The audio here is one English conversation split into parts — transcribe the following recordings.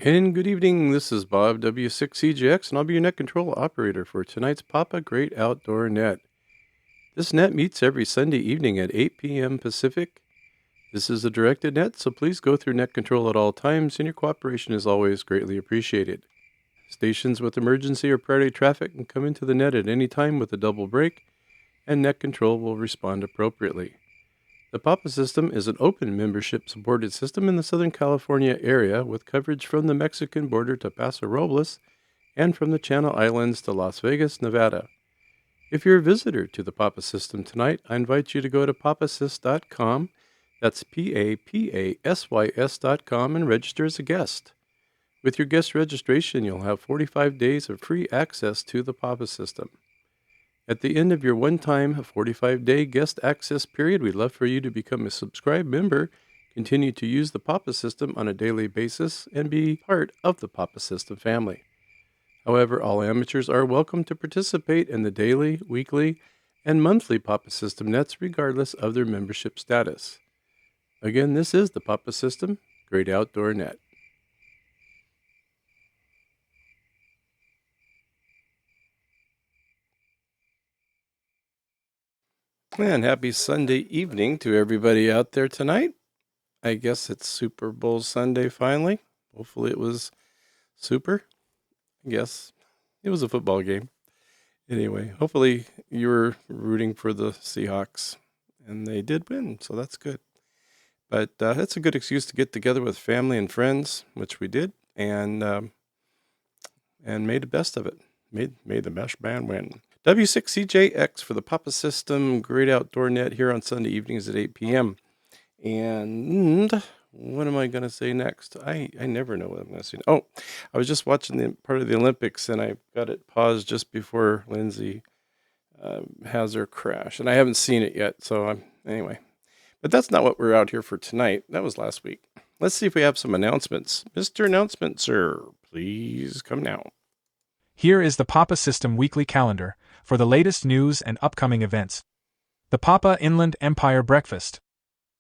And good evening, this is Bob W6CGX, and I'll be your net control operator for tonight's Papa Great Outdoor Net. This net meets every Sunday evening at 8 p.m. Pacific. This is a directed net, so please go through net control at all times, and your cooperation is always greatly appreciated. Stations with emergency or priority traffic can come into the net at any time with a double break, and net control will respond appropriately. The Papa system is an open membership supported system in the Southern California area with coverage from the Mexican border to Paso Robles and from the Channel Islands to Las Vegas, Nevada. If you're a visitor to the Papa system tonight, I invite you to go to papasys.com, that's PAPASYS.com, and register as a guest. With your guest registration, you'll have 45 days of free access to the Papa system. At the end of your one-time 45-day guest access period, we'd love for you to become a subscribed member, continue to use the Papa system on a daily basis, and be part of the Papa system family. However, all amateurs are welcome to participate in the daily, weekly, and monthly Papa system nets regardless of their membership status. Again, this is the Papa system Great Outdoor Net. And happy Sunday evening to everybody out there tonight. I guess it's Super Bowl Sunday finally. Hopefully it was super. I guess it was a football game. Anyway, hopefully you were rooting for the Seahawks, and they did win, so that's good. But that's a good excuse to get together with family and friends, which we did, and made the best of it. Made the best man win. W6CJX for the Papa System Great Outdoor Net here on Sunday evenings at 8 p.m. And what am I going to say next? I never know what I'm going to say. Oh, I was just watching the part of the Olympics, and I got it paused just before Lindsay has her crash. And I haven't seen it yet, so anyway. But that's not what we're out here for tonight. That was last week. Let's see if we have some announcements. Mr. Announcement, sir, please come now. Here is the Papa System weekly calendar for the latest news and upcoming events. The Papa Inland Empire Breakfast.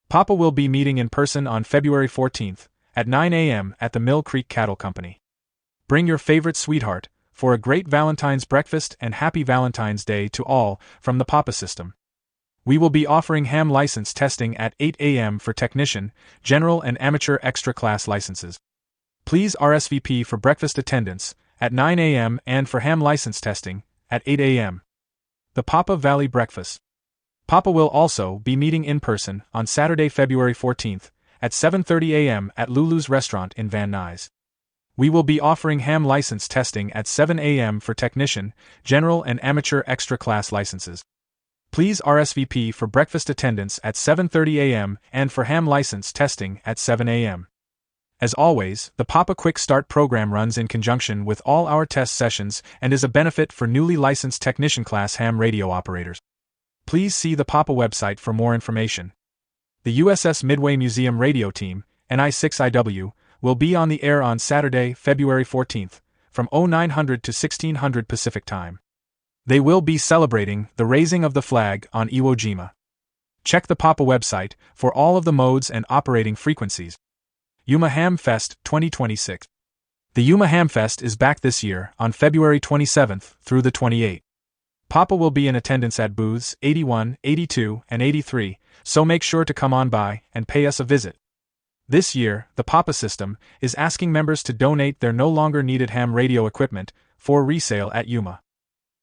Papa will be meeting in person on February 14th at 9 a.m. at the Mill Creek Cattle Company. Bring your favorite sweetheart for a great Valentine's breakfast and happy Valentine's Day to all from the Papa System. We will be offering ham license testing at 8 a.m. for technician, general and amateur extra class licenses. Please RSVP for breakfast attendance at 9 a.m. and for ham license testing at 8 a.m. The Papa Valley Breakfast. Papa will also be meeting in person on Saturday, February 14th at 7:30 a.m. at Lulu's Restaurant in Van Nuys. We will be offering ham license testing at 7 a.m. for technician, general and amateur extra class licenses. Please RSVP for breakfast attendance at 7:30 a.m. and for ham license testing at 7 a.m. As always, the Papa Quick Start program runs in conjunction with all our test sessions and is a benefit for newly licensed technician class ham radio operators. Please see the Papa website for more information. The USS Midway Museum radio team, NI6IW, will be on the air on Saturday, February 14th, from 0900 to 1600 Pacific Time. They will be celebrating the raising of the flag on Iwo Jima. Check the Papa website for all of the modes and operating frequencies. Yuma Ham Fest 2026. The Yuma Ham Fest is back this year on February 27th through the 28th. Papa will be in attendance at booths 81, 82, and 83, so make sure to come on by and pay us a visit. This year, the Papa System is asking members to donate their no longer needed ham radio equipment for resale at Yuma.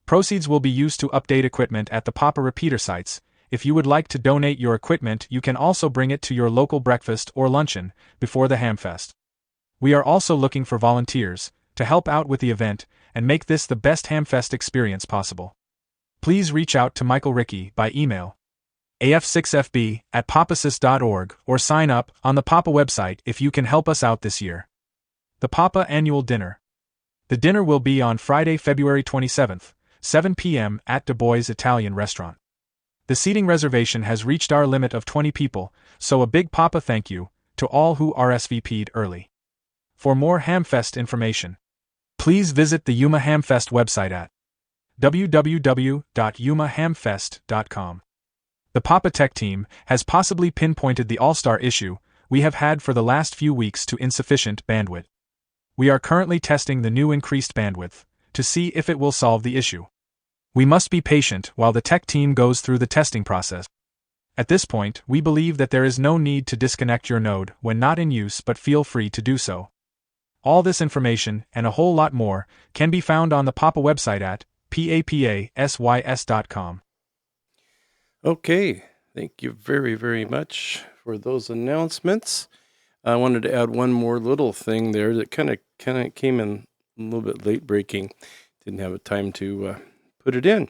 Proceeds will be used to update equipment at the Papa repeater sites. If you would like to donate your equipment, you can also bring it to your local breakfast or luncheon before the Hamfest. We are also looking for volunteers to help out with the event and make this the best Hamfest experience possible. Please reach out to Michael Rickey by email af6fb@papasys.org or sign up on the Papa website if you can help us out this year. The Papa Annual Dinner. The dinner will be on Friday, February 27th, 7 p.m. at Du Bois Italian Restaurant. The seating reservation has reached our limit of 20 people, so a big Papa thank you to all who RSVP'd early. For more Hamfest information, please visit the Yuma Hamfest website at www.yumahamfest.com. The Papa Tech team has possibly pinpointed the all-star issue we have had for the last few weeks to insufficient bandwidth. We are currently testing the new increased bandwidth to see if it will solve the issue. We must be patient while the tech team goes through the testing process. At this point, we believe that there is no need to disconnect your node when not in use, but feel free to do so. All this information, and a whole lot more, can be found on the Papa website at papasys.com. Okay, thank you very, very much for those announcements. I wanted to add one more little thing there that kind of came in a little bit late breaking. Didn't have a time to put it in.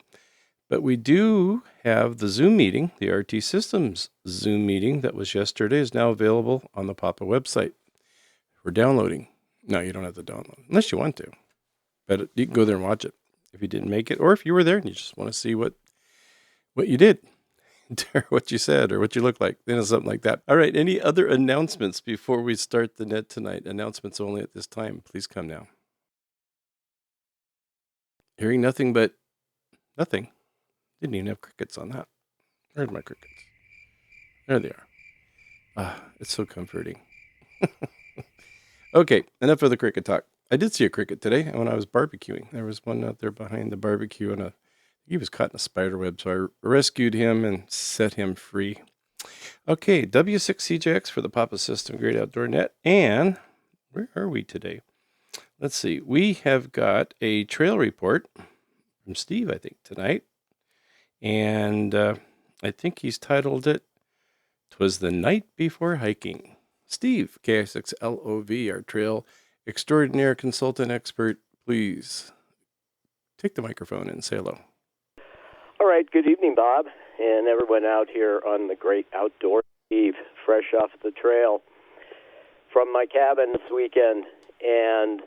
But we do have the Zoom meeting, the RT Systems Zoom meeting that was yesterday is now available on the Papa website for downloading. No, you don't have to download unless you want to, but you can go there and watch it if you didn't make it, or if you were there and you just want to see what you did, or what you said, or what you look like, something like that. All right, any other announcements before we start the net tonight? Announcements only at this time. Please come now. Hearing nothing but nothing. Didn't even have crickets on that. Where's my crickets? There they are. Ah, it's so comforting. Okay, enough of the cricket talk. I did see a cricket today when I was barbecuing. There was one out there behind the barbecue, and he was caught in a spider web, so I rescued him and set him free. Okay, W6CJX for the Papa System Great Outdoor Net. And where are we today? Let's see. We have got a trail report from Steve, I think, tonight. And I think he's titled it, "'Twas the Night Before Hiking." Steve, KI6LOV, our trail extraordinaire consultant expert, please take the microphone and say hello. All right, good evening, Bob, and everyone out here on the great outdoor Steve, fresh off the trail from my cabin this weekend. And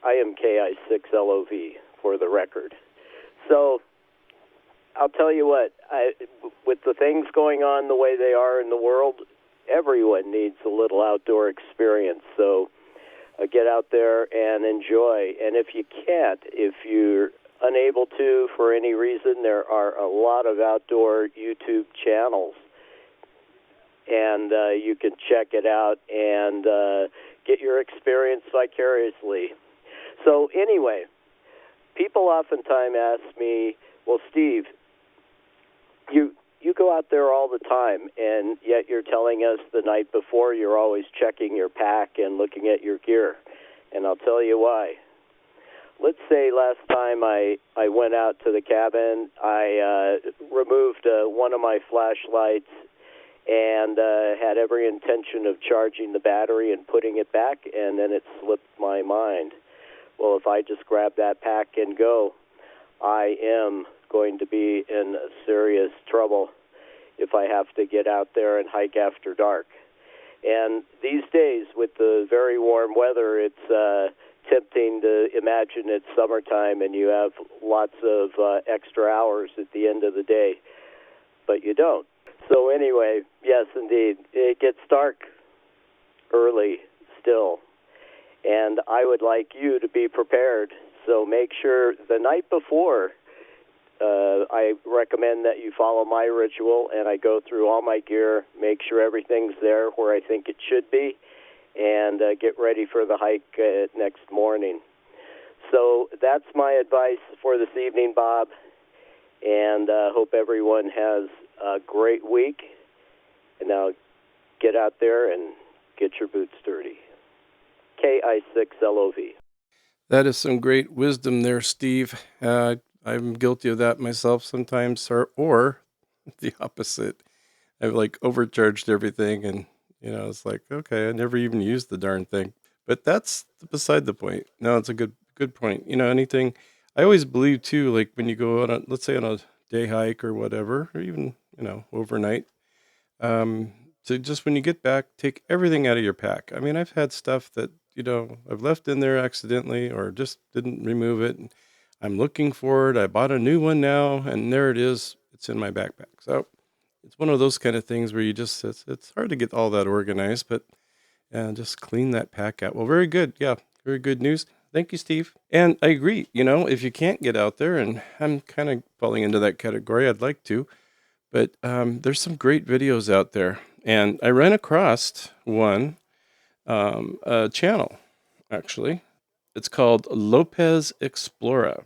I am KI6LOV for the record. So I'll tell you what, with the things going on the way they are in the world, everyone needs a little outdoor experience. So get out there and enjoy. And if you can't, if you're unable to for any reason, there are a lot of outdoor YouTube channels, and you can check it out and get your experience vicariously. So anyway, people oftentimes ask me, well, Steve, you go out there all the time, and yet you're telling us the night before you're always checking your pack and looking at your gear. And I'll tell you why. Let's say last time I went out to the cabin, I removed one of my flashlights and had every intention of charging the battery and putting it back, and then it slipped my mind. Well, if I just grab that pack and go, I am going to be in serious trouble if I have to get out there and hike after dark. And these days, with the very warm weather, it's tempting to imagine it's summertime and you have lots of extra hours at the end of the day, but you don't. So anyway, yes, indeed, it gets dark early still, and I would like you to be prepared. So make sure the night before, I recommend that you follow my ritual, and I go through all my gear, make sure everything's there where I think it should be, and get ready for the hike next morning. So that's my advice for this evening, Bob, and hope everyone has a great week. And now get out there and get your boots dirty. KI6LOV. That is some great wisdom there, Steve. I'm guilty of that myself sometimes, or the opposite. I've overcharged everything, and it's like, okay, I never even used the darn thing. But that's beside the point. No, it's a good point. Anything. I always believe too, like when you go on let's say on a day hike or whatever, or even overnight. So just when you get back, take everything out of your pack. I mean, I've had stuff that I've left in there accidentally or just didn't remove it. And I'm looking for it. I bought a new one now, and there it is. It's in my backpack. So it's one of those kind of things where you just, it's hard to get all that organized, but just clean that pack out. Well, very good. Yeah, very good news. Thank you, Steve. And I agree, if you can't get out there, and I'm kind of falling into that category, I'd like to, but there's some great videos out there. And I ran across one channel actually. It's called Lopez Explora.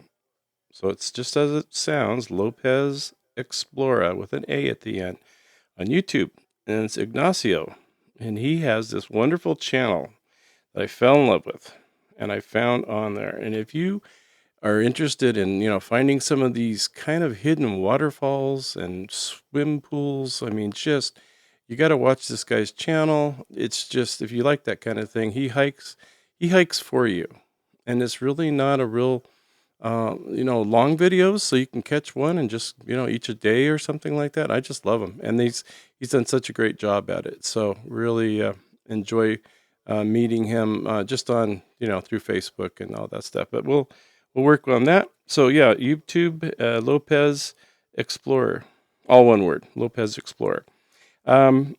So it's just as it sounds, Lopez Explora with an A at the end on YouTube. And it's Ignacio. And he has this wonderful channel that I fell in love with and I found on there. And if you are interested in, finding some of these kind of hidden waterfalls and swim pools, I mean, just you got to watch this guy's channel. It's just if you like that kind of thing, he hikes for you. And it's really not a real long videos, so you can catch one and just, each a day or something like that. I just love him, and he's done such a great job at it. So really enjoy meeting him just on through Facebook and all that stuff. But we'll work on that. So yeah, YouTube Lopez Explorer, all one word, Lopez Explorer. Um,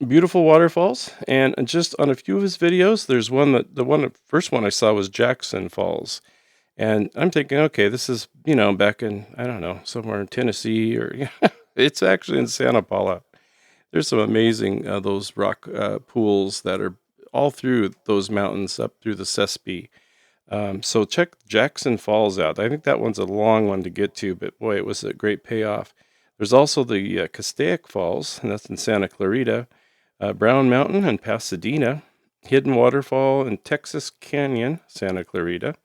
Beautiful waterfalls, and just on a few of his videos, there's one the first one I saw was Jackson Falls. And I'm thinking, okay, this is, back in, I don't know, somewhere in Tennessee or it's actually in Santa Paula. There's some amazing, those rock pools that are all through those mountains up through the Sespe. So check Jackson Falls out. I think that one's a long one to get to, but boy, it was a great payoff. There's also the Castaic Falls, and that's in Santa Clarita, Brown Mountain in Pasadena, Hidden Waterfall in Texas Canyon, Santa Clarita,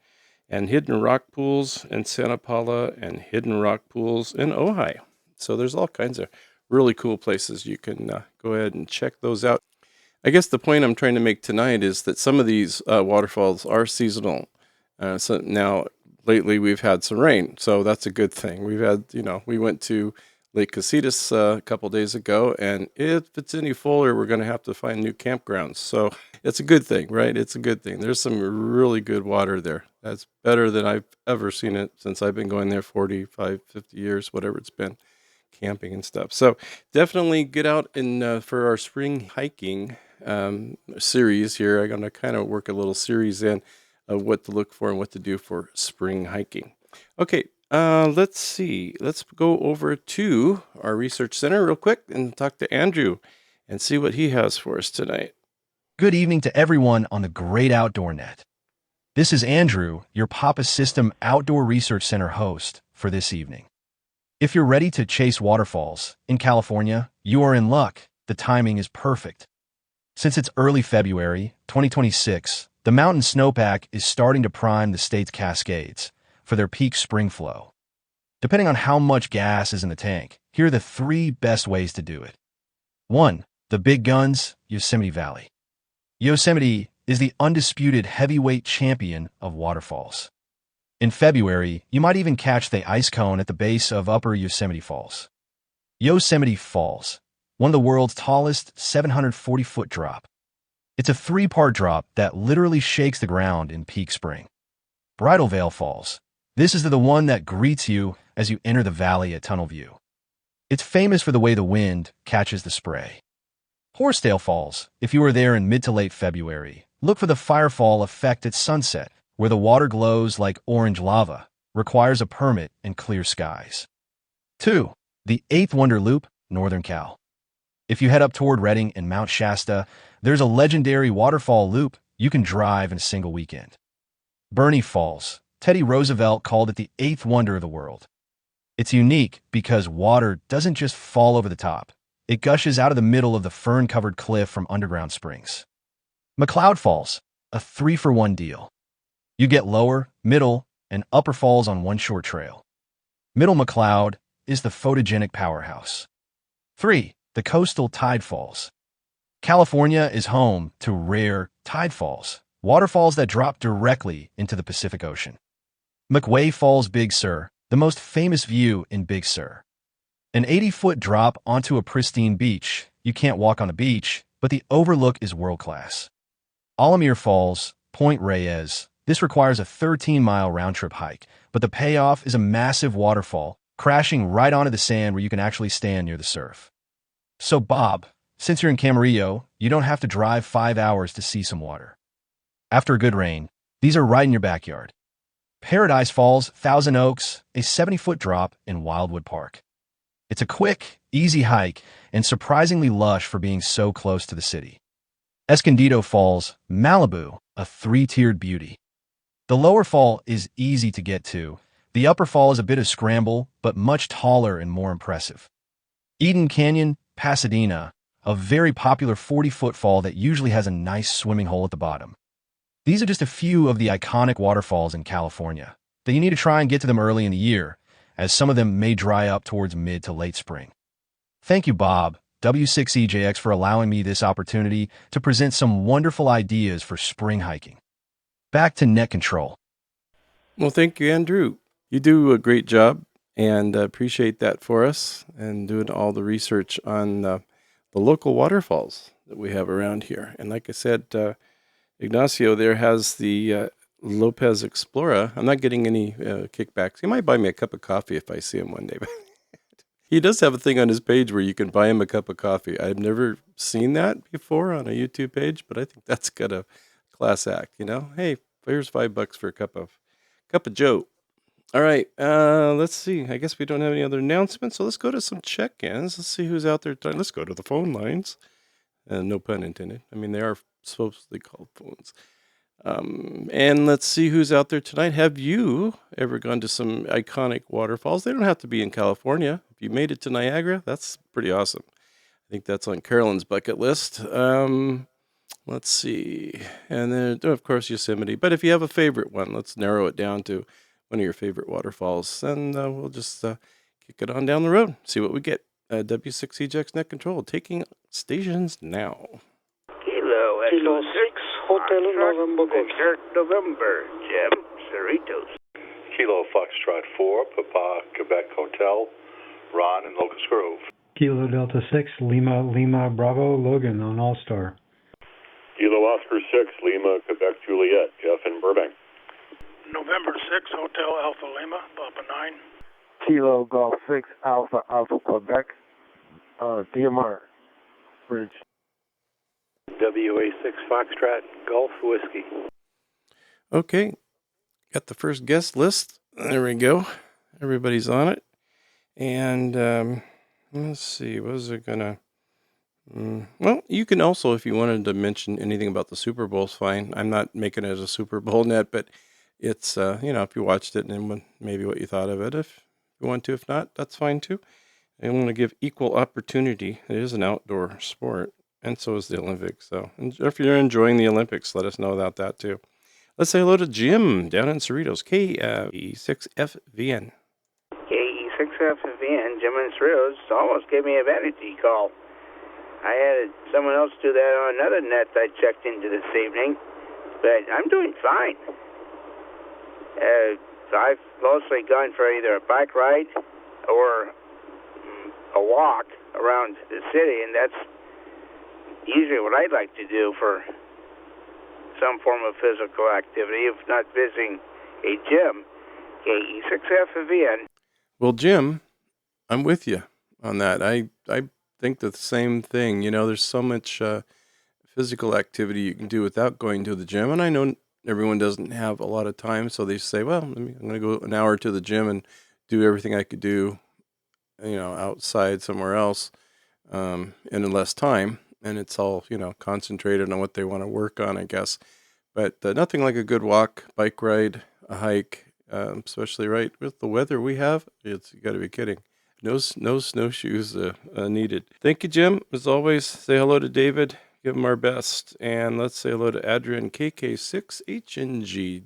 and hidden rock pools in Santa Paula and hidden rock pools in Ojai. So there's all kinds of really cool places you can go ahead and check those out. I guess the point I'm trying to make tonight is that some of these waterfalls are seasonal. So now lately we've had some rain, so that's a good thing. We've had, we went to Lake Casitas a couple days ago, and if it's any fuller, we're going to have to find new campgrounds. So it's a good thing, right? It's a good thing. There's some really good water there. That's better than I've ever seen it since I've been going there 45, 50 years, whatever it's been, camping and stuff. So definitely get out and for our spring hiking series here. I'm going to kind of work a little series in of what to look for and what to do for spring hiking. Okay, let's see. Let's go over to our research center real quick and talk to Andrew and see what he has for us tonight. Good evening to everyone on the Great Outdoor Net. This is Andrew, your Papa System Outdoor Research Center host for this evening. If you're ready to chase waterfalls in California, you are in luck. The timing is perfect. Since it's early February 2026, the mountain snowpack is starting to prime the state's Cascades for their peak spring flow. Depending on how much gas is in the tank, here are the 3 best ways to do it. 1. The big guns, Yosemite Valley. Yosemite is the undisputed heavyweight champion of waterfalls. In February, you might even catch the ice cone at the base of Upper Yosemite Falls. Yosemite Falls, one of the world's tallest 740-foot drop. It's a 3-part drop that literally shakes the ground in peak spring. Bridal Veil Falls. This is the one that greets you as you enter the valley at tunnel view. It's famous for the way the wind catches the spray. Horsetail Falls. If you are there in mid to late February, look for the firefall effect at sunset, where the water glows like orange lava, requires a permit and clear skies. 2. The 8th Wonder Loop, Northern Cal. If you head up toward Redding and Mount Shasta, there's a legendary waterfall loop you can drive in a single weekend. Bernie Falls. Teddy Roosevelt called it the 8th wonder of the world. It's unique because water doesn't just fall over the top. It gushes out of the middle of the fern-covered cliff from underground springs. McCloud Falls, a 3-for-1 deal. You get lower, middle, and upper falls on one short trail. Middle McCloud is the photogenic powerhouse. 3. The coastal tide falls. California is home to rare tide falls, waterfalls that drop directly into the Pacific Ocean. McWay Falls Big Sur, the most famous view in Big Sur. An 80-foot drop onto a pristine beach. You can't walk on the beach, but the overlook is world-class. Alamir Falls, Point Reyes. This requires a 13-mile round-trip hike, but the payoff is a massive waterfall, crashing right onto the sand where you can actually stand near the surf. So Bob, since you're in Camarillo, you don't have to drive 5 hours to see some water. After a good rain, these are right in your backyard. Paradise Falls, Thousand Oaks, a 70-foot drop in Wildwood Park. It's a quick, easy hike and surprisingly lush for being so close to the city. Escondido Falls, Malibu, a three-tiered beauty. The lower fall is easy to get to. The upper fall is a bit of scramble, but much taller and more impressive. Eden Canyon, Pasadena, a very popular 40-foot fall that usually has a nice swimming hole at the bottom. These are just a few of the iconic waterfalls in California that you need to try and get to them early in the year, as some of them may dry up towards mid to late spring. Thank you, Bob, W6EJX, for allowing me this opportunity to present some wonderful ideas for spring hiking. Back to net control. Well, thank you, Andrew. You do a great job, and appreciate that for us and doing all the research on the local waterfalls that we have around here. And like I said, Ignacio there has the Lopez Explora. I'm not getting any kickbacks. He might buy me a cup of coffee if I see him one day. He does have a thing on his page where you can buy him a cup of coffee. I've never seen that before on a YouTube page, but I think that's got a class act, you know? Hey, here's $5 for a cup of Joe. All right, let's see. I guess we don't have any other announcements, so let's go to some check-ins. Let's see who's out there. Let's go to the phone lines. No pun intended. I mean, they are supposedly called phones. And let's see who's out there tonight. Have you ever gone to some iconic waterfalls? They don't have to be in California. If you made it to Niagara, that's pretty awesome. I think that's on Carolyn's bucket list. Let's see. And then, of course, Yosemite. But if you have a favorite one, let's narrow it down to one of your favorite waterfalls. And we'll just kick it on down the road, see what we get. W6EJX Net Control, taking stations now. Kilo 6, Hotel November Golf. November, Jim, Cerritos. Kilo Foxtrot 4, Papa Quebec Hotel, Ron in Locust Grove. Kilo Delta 6, Lima Bravo, Logan on All-Star. Kilo Oscar 6, Lima Quebec Juliet, Jeff in Burbank. November 6, Hotel Alpha Lima, Papa 9. Kilo Golf 6, Alpha Quebec, DMR, Bridge. WA6 Foxtrot Golf Whiskey. Okay, got the first guest list. There we go. Everybody's on it. And let's see, what was it gonna... well, you can also, if you wanted to mention anything about the Super Bowl, fine. I'm not making it as a Super Bowl net, but it's, if you watched it and maybe what you thought of it. If you want to, if not, that's fine too. I want to give equal opportunity. It is an outdoor sport, and so is the Olympics. So if you're enjoying the Olympics, let us know about that too. Let's say hello to Jim down in Cerritos, KE6FVN. KE6FVN, Jim in Cerritos, almost gave me a vanity call. I had someone else do that on another net I checked into this evening, but I'm doing fine. I've mostly gone for either a bike ride or a walk around the city, and that's usually what I'd like to do for some form of physical activity, if not visiting a gym. KE6FVN. Well, Jim, I'm with you on that. I think the same thing. You know, there's so much physical activity you can do without going to the gym, and I know everyone doesn't have a lot of time, so they say, well, I'm going to go an hour to the gym and do everything I could do, outside somewhere else in less time, and it's all, concentrated on what they want to work on, I guess. But nothing like a good walk, bike ride, a hike, especially right with the weather we have. You got to be kidding. No snowshoes needed. Thank you, Jim. As always, say hello to David. Give him our best. And let's say hello to Adrian, KK6HNG,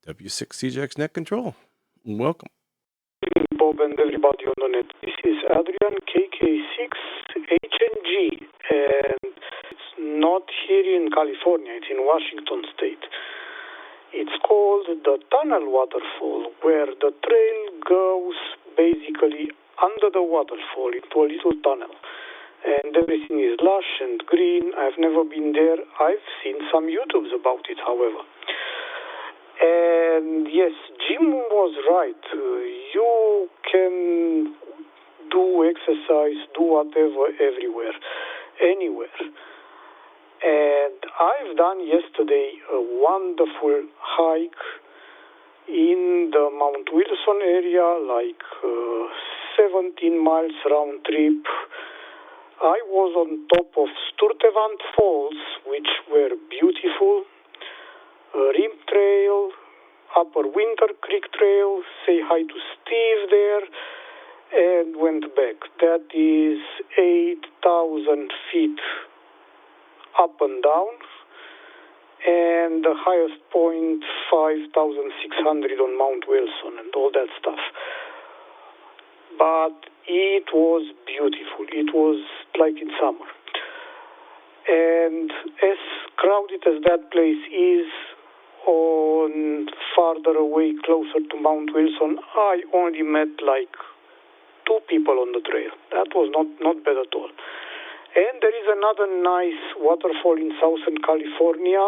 W6CJX Net Control. Welcome. Bob and everybody on the net. This is Adrian, KK6HNG, and it's not here in California, it's in Washington State. It's called the Tunnel Waterfall, where the trail goes basically under the waterfall into a little tunnel. And everything is lush and green. I've never been there. I've seen some YouTubes about it, however. And yes, Jim was right. You can do exercise, do whatever, everywhere, anywhere. And I've done yesterday a wonderful hike in the Mount Wilson area, like 17 miles round trip. I was on top of Sturtevant Falls, which were beautiful, Rim Trail, Upper Winter Creek Trail, say hi to Steve there, and went back. That is 8,000 feet up and down, and the highest point 5,600 on Mount Wilson and all that stuff. But it was beautiful. It was like in summer. And as crowded as that place is, on farther away, closer to Mount Wilson, I only met like 2 people on the trail. That was not bad at all. And there is another nice waterfall in Southern California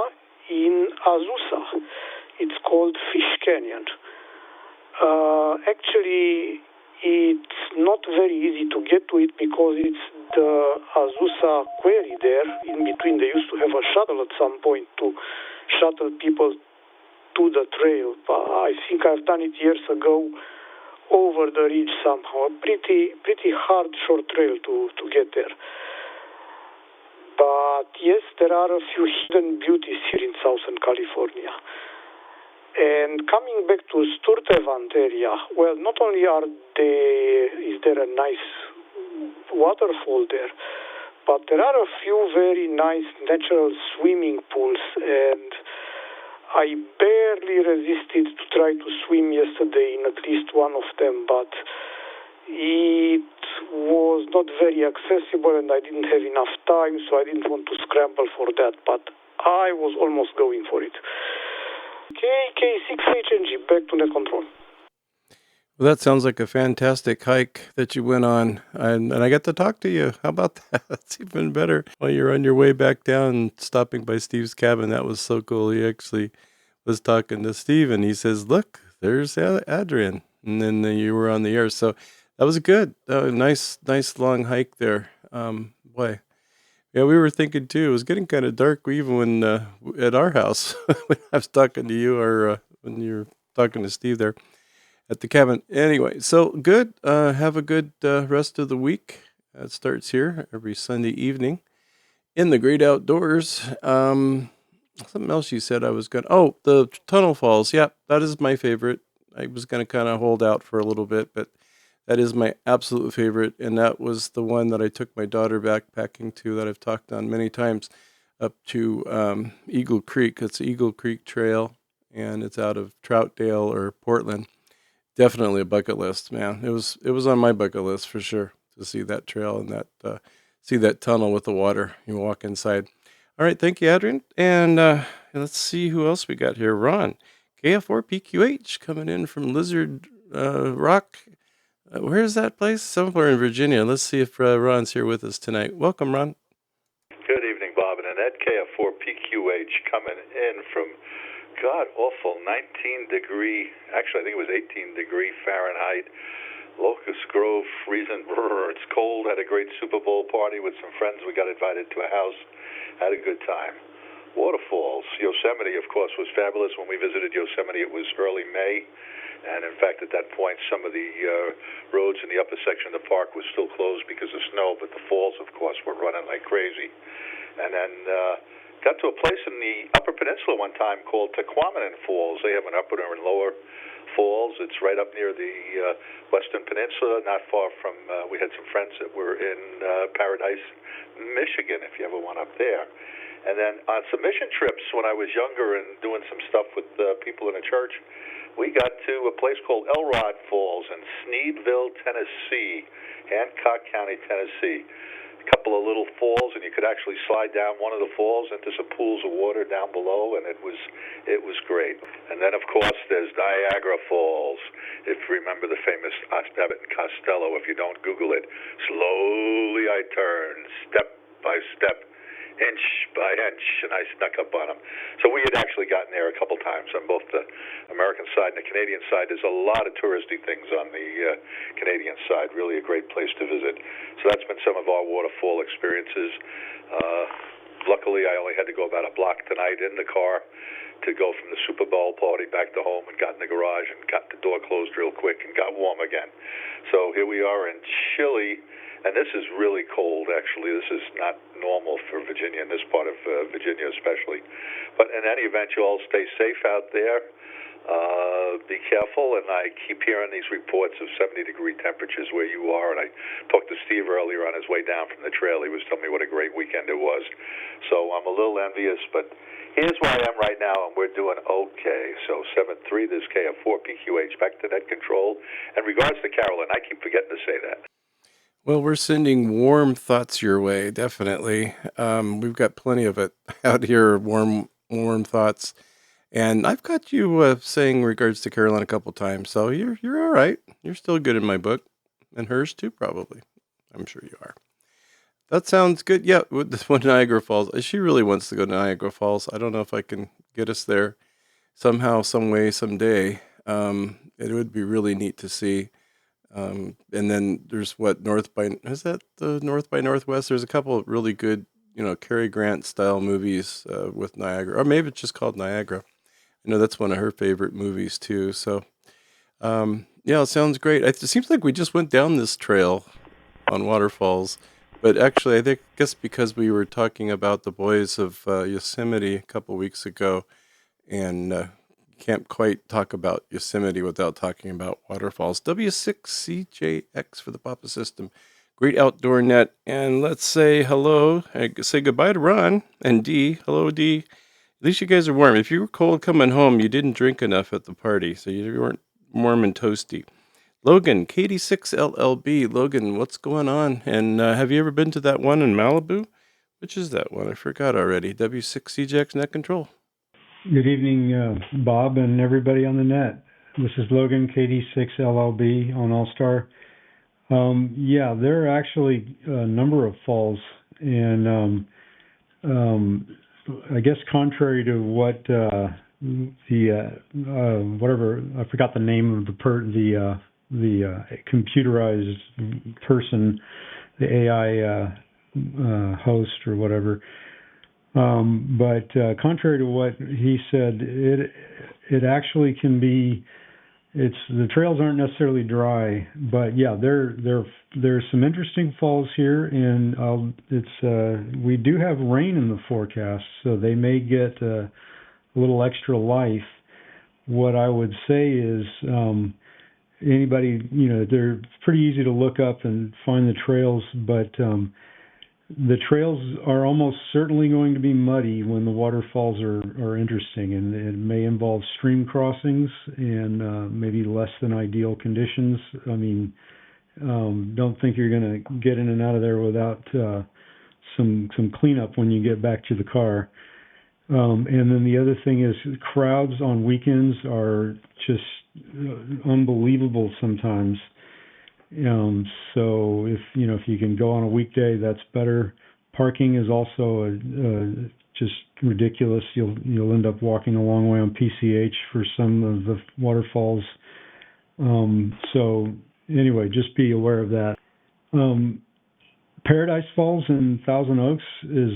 in Azusa. It's called Fish Canyon. Actually, it's not very easy to get to it because it's the Azusa quarry there. In between, they used to have a shuttle at some point to shuttle people to the trail. I think I've done it years ago over the ridge somehow. A pretty hard short trail to get there. But yes, there are a few hidden beauties here in Southern California. And coming back to Sturtevant area, well, not only is there a nice waterfall there, but there are a few very nice natural swimming pools, and I barely resisted to try to swim yesterday in at least one of them, but it was not very accessible and I didn't have enough time, so I didn't want to scramble for that, but I was almost going for it. KK6HNG, back to net control. Well, that sounds like a fantastic hike that you went on, and I got to talk to you. How about that? That's even better. While you're on your way back down, stopping by Steve's cabin, that was so cool. He actually was talking to Steve, and he says, "Look, there's Adrian," and then you were on the air. So that was good. Nice long hike there. Boy, yeah, we were thinking too. It was getting kind of dark, even when at our house when I was talking to you, or when you were talking to Steve there at the cabin. Anyway, so good. Have a good rest of the week. It starts here every Sunday evening in the great outdoors. Something else you said I was going to... Oh, the Tunnel Falls. Yeah, that is my favorite. I was going to kind of hold out for a little bit, but that is my absolute favorite. And that was the one that I took my daughter backpacking to that I've talked on many times, up to Eagle Creek. It's Eagle Creek Trail, and it's out of Troutdale or Portland. Definitely a bucket list, man. It was on my bucket list for sure to see that trail and that see that tunnel with the water. You walk inside. All right, thank you, Adrian. And let's see who else we got here. Ron, KF4PQH, coming in from Lizard Rock. Where is that place? Somewhere in Virginia. Let's see if Ron's here with us tonight. Welcome, Ron. Good evening, Bob and Annette. KF4PQH coming in from god-awful 19-degree, actually I think it was 18-degree Fahrenheit, Locust Grove, freezing, it's cold, had a great Super Bowl party with some friends. We got invited to a house, had a good time. Waterfalls, Yosemite, of course, was fabulous. When we visited Yosemite, it was early May, and in fact, at that point, some of the roads in the upper section of the park was still closed because of snow, but the falls, of course, were running like crazy. And then got to a place in the Upper Peninsula one time called Tequamanen Falls. They have an upper and lower falls. It's right up near the Western Peninsula, not far from, we had some friends that were in Paradise, Michigan, if you ever went up there. And then on some mission trips when I was younger and doing some stuff with people in a church, we got to a place called Elrod Falls in Sneedville, Tennessee, Hancock County, Tennessee. Couple of little falls, and you could actually slide down one of the falls into some pools of water down below, and it was great. And then, of course, there's Niagara Falls. If you remember the famous Abbott and Costello, if you don't Google it, slowly I turned, step by step, inch by inch, and I snuck up on them. So we had actually gotten there a couple times on both the American side and the Canadian side. There's a lot of touristy things on the Canadian side, really a great place to visit. So that's been some of our waterfall experiences. Luckily, I only had to go about a block tonight in the car to go from the Super Bowl party back to home, and got in the garage and got the door closed real quick and got warm again. So here we are in chilly And this is really cold, actually. This is not normal for Virginia, in this part of Virginia especially. But in any event, you all stay safe out there. Be careful, and I keep hearing these reports of 70-degree temperatures where you are, and I talked to Steve earlier on his way down from the trail. He was telling me what a great weekend it was. So I'm a little envious, but here's where I am right now, and we're doing okay. So 7-3, this KF4PQH, back to net control. In regards to Carolyn, I keep forgetting to say that. Well, we're sending warm thoughts your way, definitely. We've got plenty of it out here, warm thoughts. And I've got you saying regards to Carolyn a couple times, so you're all right. You're still good in my book, and hers too, probably. I'm sure you are. That sounds good. Yeah, with this one, Niagara Falls. She really wants to go to Niagara Falls. I don't know if I can get us there somehow, some way, someday. It would be really neat to see. And then there's is that the North by Northwest? There's a couple of really good, Cary Grant style movies with Niagara, or maybe it's just called Niagara. I know that's one of her favorite movies too. So, yeah, it sounds great. It seems like we just went down this trail on Waterfalls, but actually, guess because we were talking about the boys of Yosemite a couple weeks ago, and can't quite talk about Yosemite without talking about Waterfalls. W6CJX for the Papa System. Great outdoor net. And let's say hello, say goodbye to Ron and Dee. Hello, Dee. At least you guys are warm. If you were cold coming home, you didn't drink enough at the party, so you weren't warm and toasty. Logan, KD6LLB. Logan, what's going on? And have you ever been to that one in Malibu? Which is that one? I forgot already. W6CJX Net Control. Good evening, Bob and everybody on the net. This is Logan, KD6LLB on All-Star. Yeah, there are actually a number of falls, and I guess contrary to what whatever, I forgot the name of the computerized person, the AI host or whatever. But contrary to what he said, it actually can be. The trails aren't necessarily dry, but yeah, there's some interesting falls here, and we do have rain in the forecast, so they may get a little extra life. What I would say is, anybody, they're pretty easy to look up and find the trails, but the trails are almost certainly going to be muddy when the waterfalls are interesting, and it may involve stream crossings and maybe less than ideal conditions. I mean, don't think you're going to get in and out of there without some cleanup when you get back to the car. And then the other thing is crowds on weekends are just unbelievable sometimes. So if you can go on a weekday, that's better. Parking is also just ridiculous. You'll end up walking a long way on PCH for some of the waterfalls. So anyway, just be aware of that. Paradise Falls in Thousand Oaks is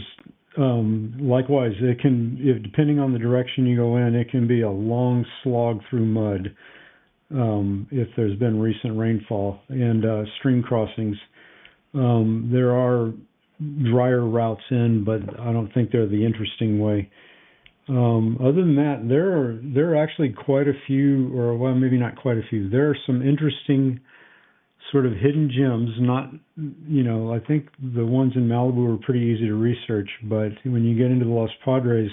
likewise. Depending on the direction you go in, it can be a long slog through mud. If there's been recent rainfall and stream crossings. There are drier routes in, but I don't think they're the interesting way. Other than that, there are actually quite a few, or well, maybe not quite a few. There are some interesting sort of hidden gems. I think the ones in Malibu are pretty easy to research, but when you get into the Los Padres,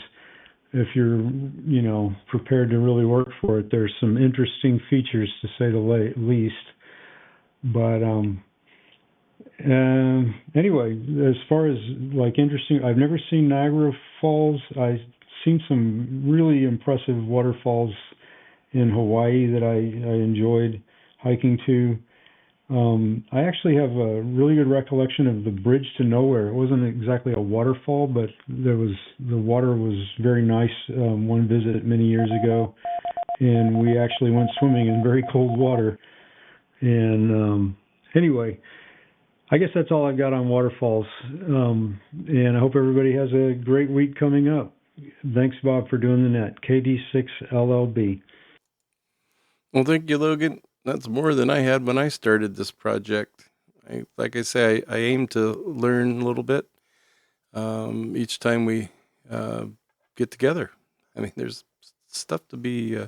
if you're, prepared to really work for it, there's some interesting features to say the least. But anyway, as far as interesting, I've never seen Niagara Falls. I've seen some really impressive waterfalls in Hawaii that I enjoyed hiking to. I actually have a really good recollection of the Bridge to Nowhere. It wasn't exactly a waterfall, but the water was very nice. One visit many years ago, and we actually went swimming in very cold water. And anyway, I guess that's all I've got on waterfalls. And I hope everybody has a great week coming up. Thanks, Bob, for doing the net. KD6LLB. Well, thank you, Logan. That's more than I had when I started this project. Like I say, I aim to learn a little bit each time we get together. I mean, there's stuff to be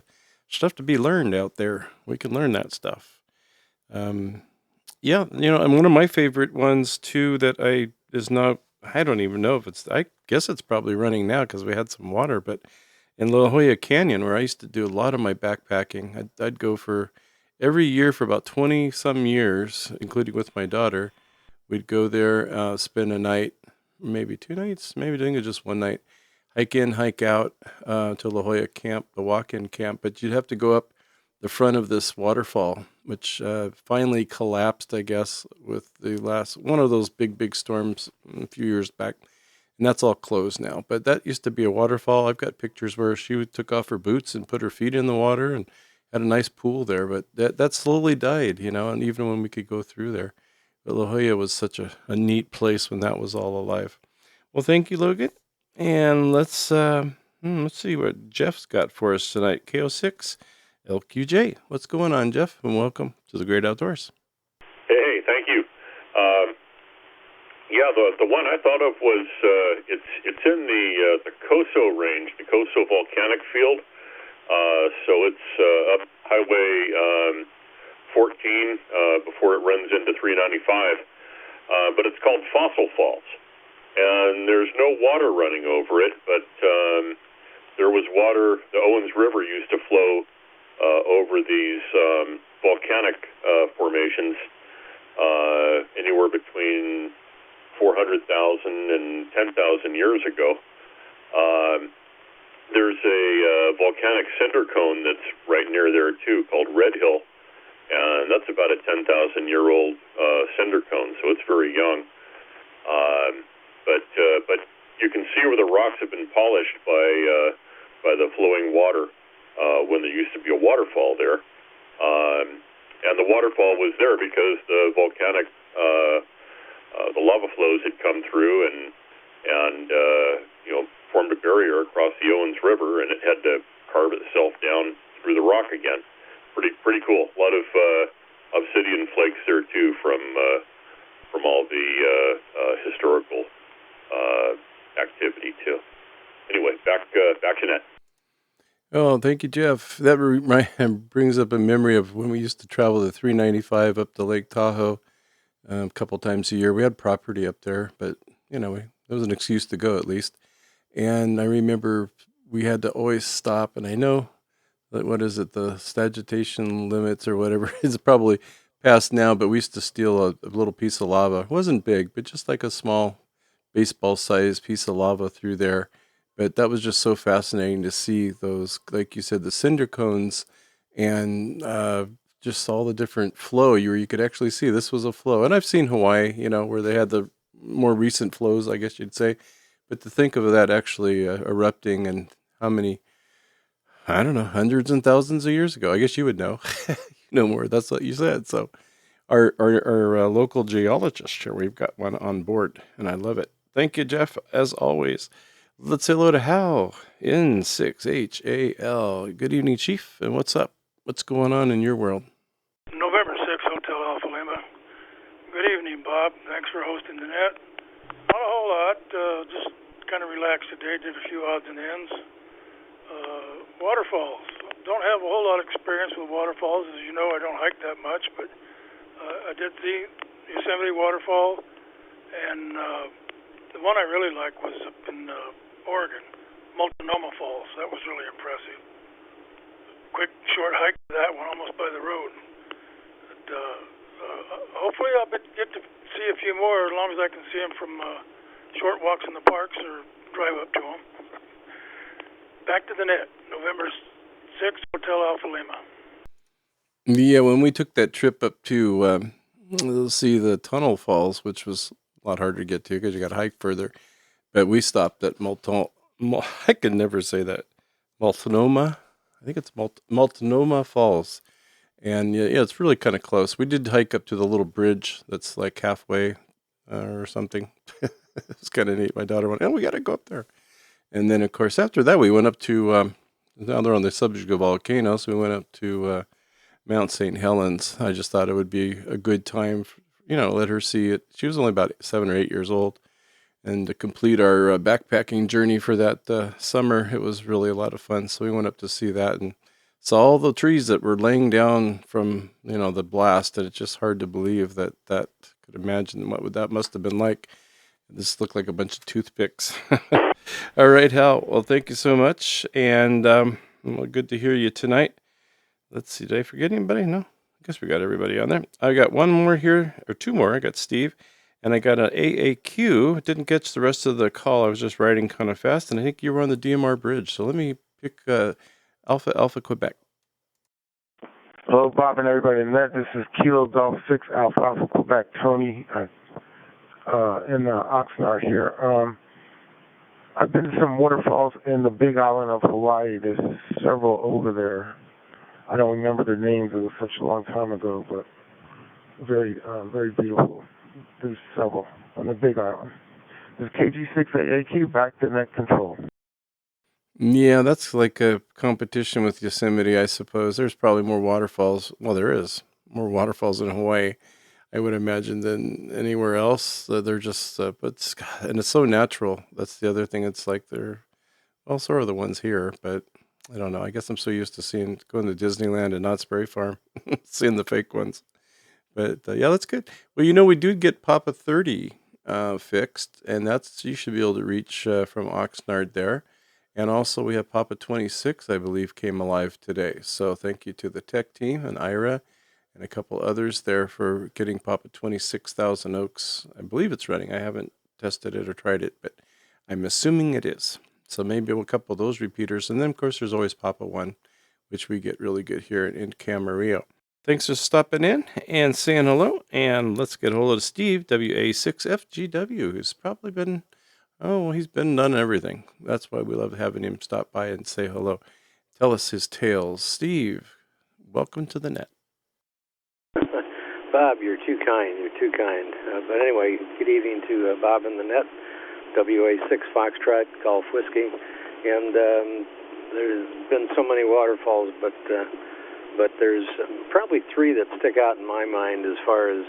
learned out there. We can learn that stuff. Um, yeah, and one of my favorite ones too that is not. I don't even know if it's. I guess it's probably running now because we had some water. But in La Jolla Canyon, where I used to do a lot of my backpacking, I'd go for every year for about 20 some years, including with my daughter. We'd go there, spend a night, maybe 2 nights, maybe doing it just one night, hike in, hike out to La Jolla Camp, the walk-in camp. But you'd have to go up the front of this waterfall, which finally collapsed, I guess, with the last one of those big storms a few years back. And that's all closed now. But that used to be a waterfall. I've got pictures where she took off her boots and put her feet in the water and had a nice pool there. But that slowly died, and even when we could go through there. But La Jolla was such a neat place when that was all alive. Well, thank you, Logan. And let's see what Jeff's got for us tonight. KO6 LQJ. What's going on, Jeff? And welcome to the Great Outdoors. Hey, thank you. The one I thought of was it's in the Coso Range, the Coso Volcanic Field. So it's up Highway 14 before it runs into 395. But it's called Fossil Falls, and there's no water running over it, but there was water. The Owens River used to flow over these volcanic formations anywhere between 400,000 and 10,000 years ago. There's a volcanic cinder cone that's right near there too, called Red Hill, and that's about a 10,000-year-old cinder cone, so it's very young. But you can see where the rocks have been polished by the flowing water when there used to be a waterfall there. And the waterfall was there because the volcanic, the lava flows had come through and formed a barrier across the Owens River, and it had to carve itself down through the rock again. Pretty cool. A lot of obsidian flakes there too from all the historical activity too. Anyway, back to net. Oh, thank you, Jeff. That brings up a memory of when we used to travel the 395 up to Lake Tahoe a couple times a year. We had property up there, but it was an excuse to go at least. And I remember we had to always stop, and I know that, what is it, the stagitation limits or whatever, it's probably past now, but we used to steal a little piece of lava. It wasn't big, but just like a small baseball-sized piece of lava through there. But that was just so fascinating to see those, like you said, the cinder cones and just all the different flow. You could actually see this was a flow. And I've seen Hawaii, where they had the more recent flows, I guess you'd say. But to think of that actually erupting and how many, I don't know, hundreds and thousands of years ago. I guess you would know. You know more. That's what you said. So our local geologist here, we've got one on board, and I love it. Thank you, Jeff, as always. Let's say hello to Hal, N6HAL. Good evening, Chief, and what's up? What's going on in your world? November 6th, Hotel Alpha Lima. Good evening, Bob. Thanks for hosting the net. Not a whole lot. Just kind of relaxed today. Did a few odds and ends. Waterfalls. Don't have a whole lot of experience with waterfalls. As you know, I don't hike that much, but I did the Yosemite waterfall, and the one I really liked was up in Oregon, Multnomah Falls. That was really impressive. Quick, short hike to that one, almost by the road. But, hopefully I'll get to see a few more, as long as I can see them from short walks in the parks or drive up to them. Back to the net, November 6th, Hotel Alpha Lima. Yeah, when we took that trip up to see the Tunnel Falls, which was a lot harder to get to because you got to hike further, but we stopped at I can never say that, Multnomah. I think it's Multnomah Falls. And yeah, it's really kind of close. We did hike up to the little bridge that's like halfway or something. It's kind of neat. My daughter went, we got to go up there. And then, of course, after that, we went up to, now they're on the subject of volcanoes, we went up to Mount St. Helens. I just thought it would be a good time let her see it. She was only about 7 or 8 years old. And to complete our backpacking journey for that summer, it was really a lot of fun. So we went up to see that and saw all the trees that were laying down from, the blast. And it's just hard to believe that could imagine what that must have been like. This looked like a bunch of toothpicks. All right, Hal. Well, thank you so much. And good to hear you tonight. Let's see. Did I forget anybody? No. I guess we got everybody on there. I got one more here, or two more. I got Steve. And I got an AAQ. Didn't catch the rest of the call. I was just writing kind of fast. And I think you were on the DMR bridge. So let me pick Alpha Quebec. Hello, Bob and everybody in net. This is Kilo Golf 6 Alpha Quebec. Tony in Oxnard here. I've been to some waterfalls in the Big Island of Hawaii. There's several over there. I don't remember their names. It was such a long time ago, but very beautiful. There's several on the Big Island. This KG6AAQ back to net control. Yeah, that's like a competition with Yosemite, I suppose. There's probably more waterfalls. Well, there is more waterfalls in Hawaii, I would imagine, than anywhere else. They're just, and it's so natural. That's the other thing. It's like well, so are the ones here, but I don't know. I guess I'm so used to going to Disneyland and Knott's Berry Farm, seeing the fake ones. But yeah, that's good. Well, we do get Papa 30 fixed, and you should be able to reach from Oxnard there. And also we have Papa 26, I believe, came alive today. So thank you to the tech team and Ira and a couple others there for getting Papa 26,000 Oaks. I believe it's running. I haven't tested it or tried it, but I'm assuming it is. So maybe we'll couple those repeaters. And then, of course, there's always Papa 1, which we get really good here in Camarillo. Thanks for stopping in and saying hello. And let's get a hold of Steve, WA6FGW, who's probably been, he's been done everything. That's why we love having him stop by and say hello. Tell us his tales. Steve, welcome to the net. Bob, you're too kind. But anyway, good evening to Bob in the net, WA6 Foxtrot, Golf Whiskey. And there's been so many waterfalls, but there's probably three that stick out in my mind as far as,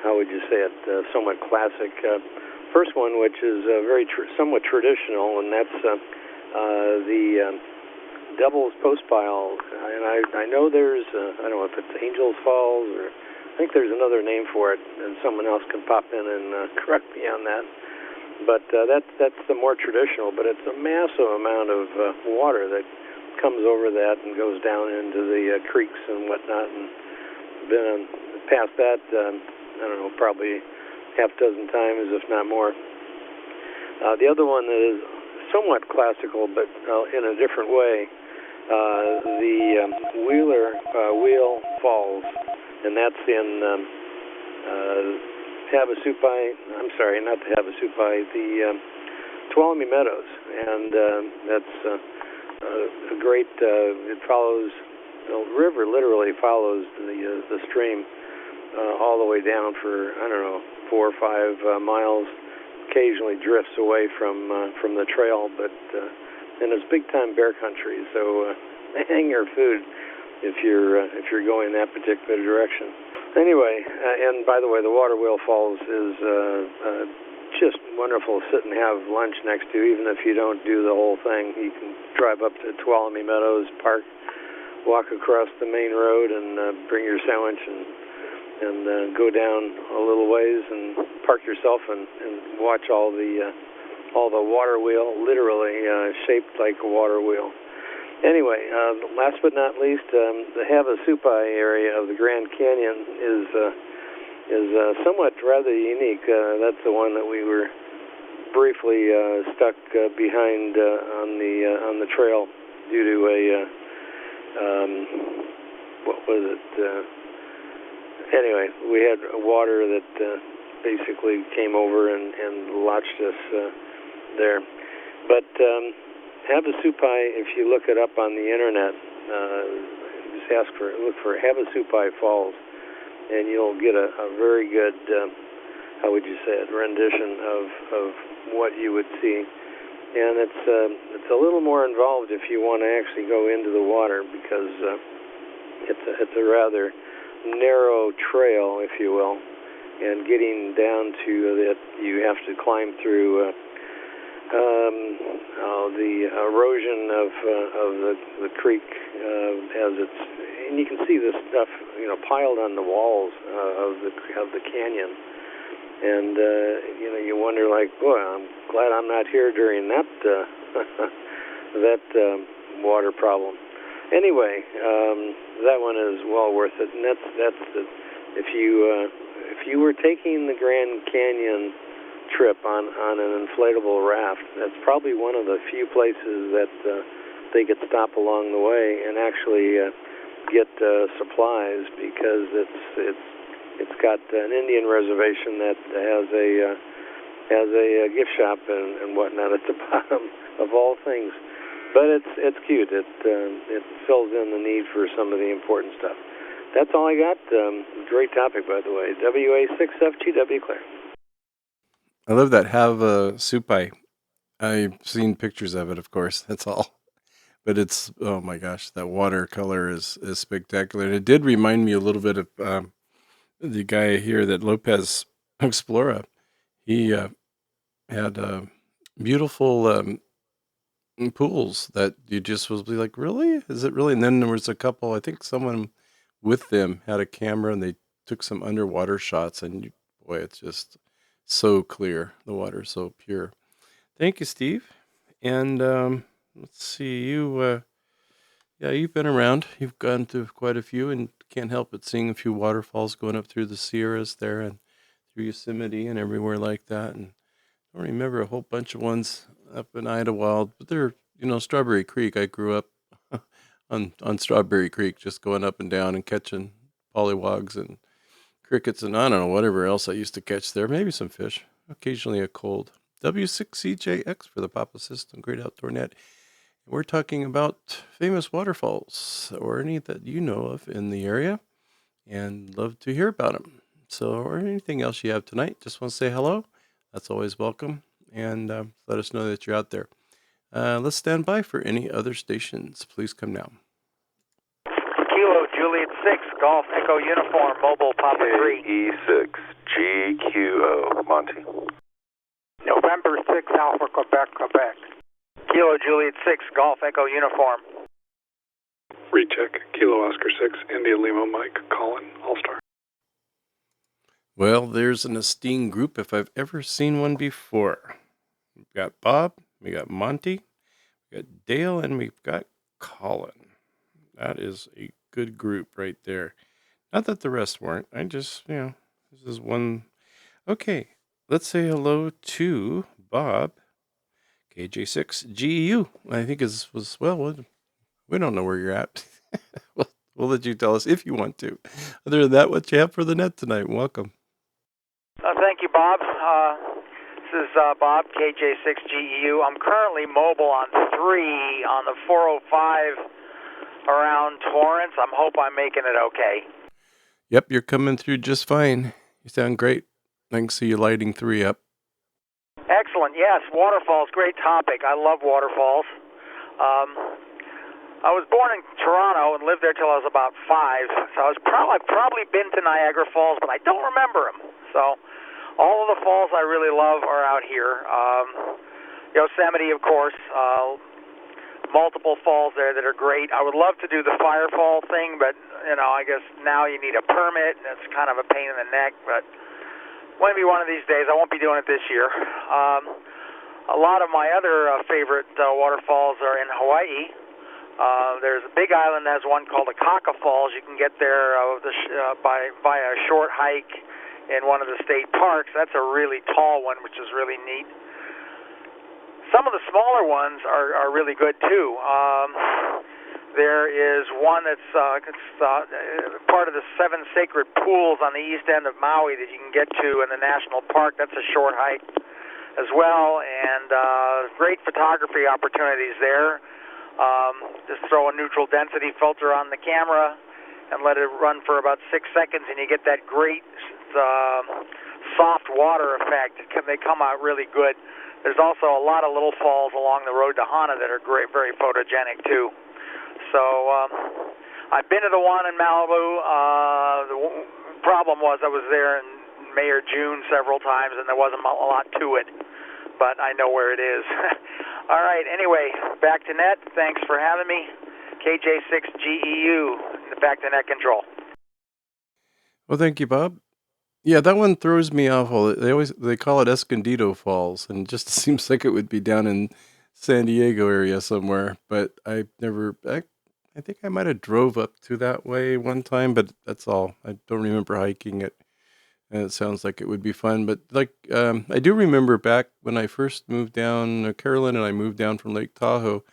how would you say it, somewhat classic. First one, which is somewhat traditional, and that's the Devil's Postpile. And I know there's, I don't know if it's Angels Falls, or I think there's another name for it, and someone else can pop in and correct me on that. But that's the more traditional, but it's a massive amount of water that comes over that and goes down into the creeks and whatnot, and been past that, I don't know, probably half dozen times, if not more. The other one that is somewhat classical, but in a different way, the Wheel Falls, and that's in Havasupai. I'm sorry, not the Havasupai, the Tuolumne Meadows, and that's a great. It follows the river. Literally follows the stream all the way down for 4 or 5 miles. Occasionally drifts away from the trail, but and it's big time bear country. So hang your food if you're going that particular direction. Anyway, and by the way, the Water Wheel Falls is just wonderful to sit and have lunch next to. Even if you don't do the whole thing, you can drive up to Tuolumne Meadows, park, walk across the main road, and bring your sandwich and go down a little ways and park yourself and watch all the water wheel, literally shaped like a water wheel. Anyway, last but not least, the Havasupai area of the Grand Canyon is somewhat rather unique. That's the one that we were briefly stuck behind on the trail due to a what was it? Anyway, we had water that basically came over and launched us there. But Havasupai, if you look it up on the internet, just look for Havasupai Falls, and you'll get a very good, how would you say it, rendition of what you would see. And it's a little more involved if you want to actually go into the water, because it's a rather narrow trail, if you will, and getting down to that, you have to climb through the erosion of the creek as it's, and you can see this stuff, piled on the walls of the canyon, and you wonder, like, boy, I'm glad I'm not here during that that water problem. Anyway, that one is well worth it, and that's the, if you were taking the Grand Canyon trip on an inflatable raft, that's probably one of the few places that they could stop along the way and actually get supplies, because it's got an Indian reservation that has a gift shop and whatnot at the bottom of all things. But it's cute. It fills in the need for some of the important stuff. That's all I got. Great topic, by the way. WA6FGW Claire. I love that Hava Supai. I've seen pictures of it, of course. That's all. But it's, oh my gosh, that watercolor is spectacular. And it did remind me a little bit of the guy here, that Lopez Explora. He had beautiful pools that you just was like, really? Is it really? And then there was a couple, I think someone with them had a camera and they took some underwater shots, and boy, it's just so clear. The water's so pure. Thank you, Steve. And let's see, you've been around. You've gone to quite a few, and can't help but seeing a few waterfalls going up through the Sierras there and through Yosemite and everywhere like that. And I don't remember a whole bunch of ones up in Idlewild, but they're, Strawberry Creek. I grew up on Strawberry Creek, just going up and down and catching pollywogs and crickets and I don't know, whatever else I used to catch there. Maybe some fish, occasionally a cold. W6CJX for the Papa System, Great Outdoor Net. We're talking about famous waterfalls or any that you know of in the area, and love to hear about them. So, or anything else you have tonight, just want to say hello. That's always welcome, and let us know that you're out there. Let's stand by for any other stations. Please come now. Kilo Juliet 6, Golf Echo Uniform, Mobile Papa 3. E6, GQO, Monty. November 6, Alpha Quebec, Quebec. Kilo Juliet 6, Golf Echo Uniform. Recheck, Kilo Oscar 6, India Lima Mike, Colin, All-Star. Well, there's an esteemed group if I've ever seen one before. We've got Bob, we got Monty, we got Dale, and we've got Colin. That is a good group right there. Not that the rest weren't. I just, this is one. Okay, let's say hello to Bob, KJ6GEU. I think we don't know where you're at. We'll let you tell us if you want to. Other than that, what you have for the net tonight? Welcome. Thank you, Bob. This is Bob, KJ6GEU. I'm currently mobile on 3 on the 405 around Torrance. I hope I'm making it okay. Yep, you're coming through just fine. You sound great. I can see you lighting 3 up. Excellent. Yes, waterfalls, great topic. I love waterfalls. I was born in Toronto and lived there till I was about 5. So I've probably been to Niagara Falls, but I don't remember them. So all of the falls I really love are out here. Yosemite, of course. Multiple falls there that are great. I would love to do the firefall thing, but I guess now you need a permit, and it's kind of a pain in the neck. But maybe one of these days. I won't be doing it this year. A lot of my other favorite waterfalls are in Hawaii. There's a Big Island that has one called the Kaka Falls. You can get there via a short hike in one of the state parks. That's a really tall one, which is really neat. Some of the smaller ones are really good too. There is one that's part of the 7 sacred pools on the east end of Maui that you can get to in the national park. That's a short hike as well, and great photography opportunities there. Just throw a neutral density filter on the camera and let it run for about 6 seconds, and you get that great soft water effect. They come out really good. There's also a lot of little falls along the road to Hana that are great, very photogenic too. So I've been to the one in Malibu. The problem was I was there in in May or June several times, and there wasn't a lot to it, but I know where it is. All right, anyway, back to net. Thanks for having me. KJ6GEU, back to net control. Well, thank you, Bob. Yeah, that one throws me off. They call it Escondido Falls, and it just seems like it would be down in San Diego area somewhere. But I never. I think I might have drove up to that way one time, but that's all. I don't remember hiking it, and it sounds like it would be fun. But I do remember back when I first moved down. Carolyn and I moved down from Lake Tahoe.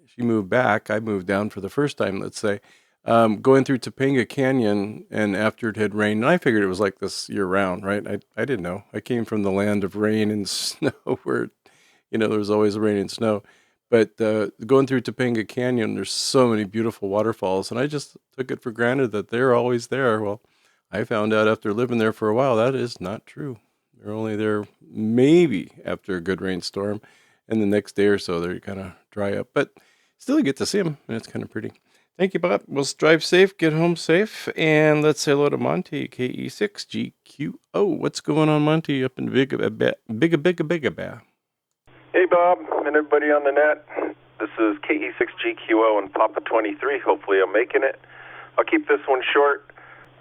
She moved back. I moved down for the first time. Let's say. Going through Topanga Canyon, and after it had rained, and I figured it was like this year round, right? I didn't know. I came from the land of rain and snow, where there was always rain and snow. But going through Topanga Canyon, there's so many beautiful waterfalls, and I just took it for granted that they're always there. Well, I found out after living there for a while that is not true. They're only there maybe after a good rainstorm, and the next day or so they kind of dry up. But still, you get to see them, and it's kind of pretty. Thank you, Bob. We'll drive safe, get home safe, and let's say hello to Monty, KE6GQO. What's going on, Monty, up in Bigga? Hey, Bob, and everybody on the net. This is KE6GQO and Papa 23. Hopefully I'm making it. I'll keep this one short,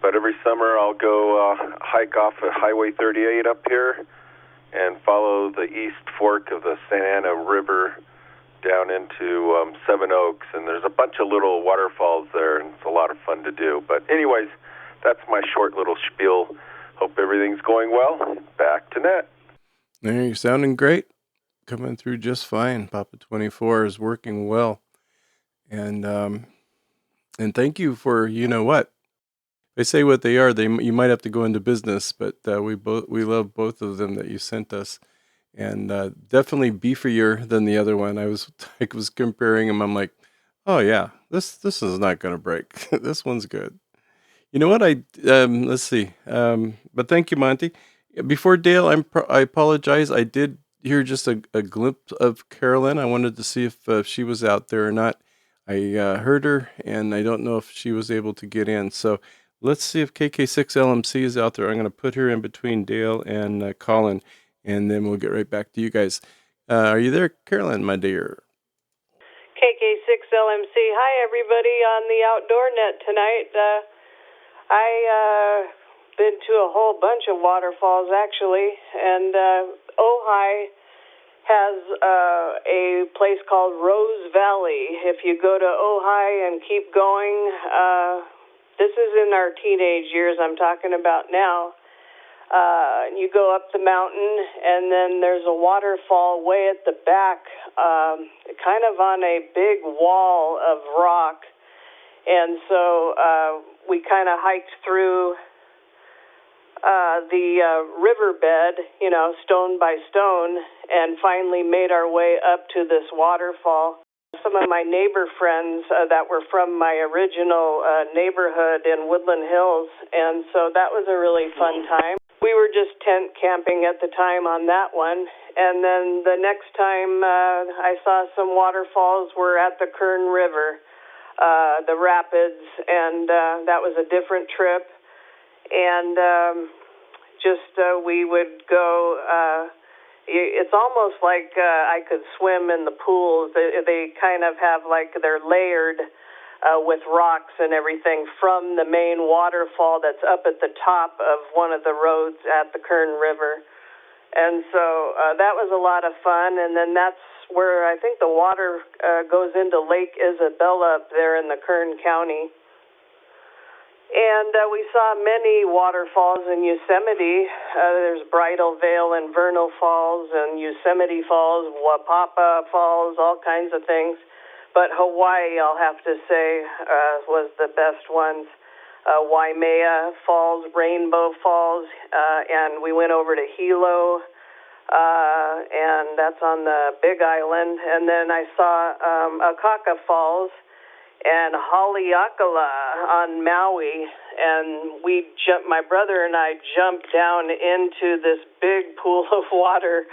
but every summer I'll go hike off of Highway 38 up here and follow the east fork of the Santa Ana River down into Seven Oaks, and there's a bunch of little waterfalls there, and it's a lot of fun to do. But anyways, that's my short little spiel. Hope everything's going well. Back to net. You're sounding great. Coming through just fine. Papa 24 is working well. And thank you for, what? They say what they are. You might have to go into business, but we love both of them that you sent us. And definitely beefier than the other one. I was comparing them. I'm like, oh yeah, this is not going to break. This one's good. You know what? Let's see. But thank you, Monty. Before Dale, I apologize. I did hear just a glimpse of Carolyn. I wanted to see if she was out there or not. I heard her, and I don't know if she was able to get in. So let's see if KK6LMC is out there. I'm going to put her in between Dale and Colin, and then we'll get right back to you guys. Are you there, Carolyn, my dear? KK6LMC. Hi, everybody on the Outdoor Net tonight. I been to a whole bunch of waterfalls, actually, and Ojai has a place called Rose Valley. If you go to Ojai and keep going, this is in our teenage years I'm talking about now. You go up the mountain, and then there's a waterfall way at the back, kind of on a big wall of rock. And so we kind of hiked through the riverbed, stone by stone, and finally made our way up to this waterfall. Some of my neighbor friends that were from my original neighborhood in Woodland Hills, and so that was a really fun time. We were just tent camping at the time on that one, and then the next time I saw some waterfalls were at the Kern River, the rapids, and that was a different trip. And we would go, it's almost like I could swim in the pools. They kind of have they're layered with rocks and everything from the main waterfall that's up at the top of one of the roads at the Kern River. And so that was a lot of fun. And then that's where I think the water goes into Lake Isabella up there in the Kern County. And we saw many waterfalls in Yosemite. There's Bridal Veil and Vernal Falls and Yosemite Falls, Wapapa Falls, all kinds of things. But Hawaii, I'll have to say, was the best ones. Waimea Falls, Rainbow Falls, and we went over to Hilo, and that's on the Big Island. And then I saw Akaka Falls and Haleakala on Maui, and my brother and I jumped down into this big pool of water,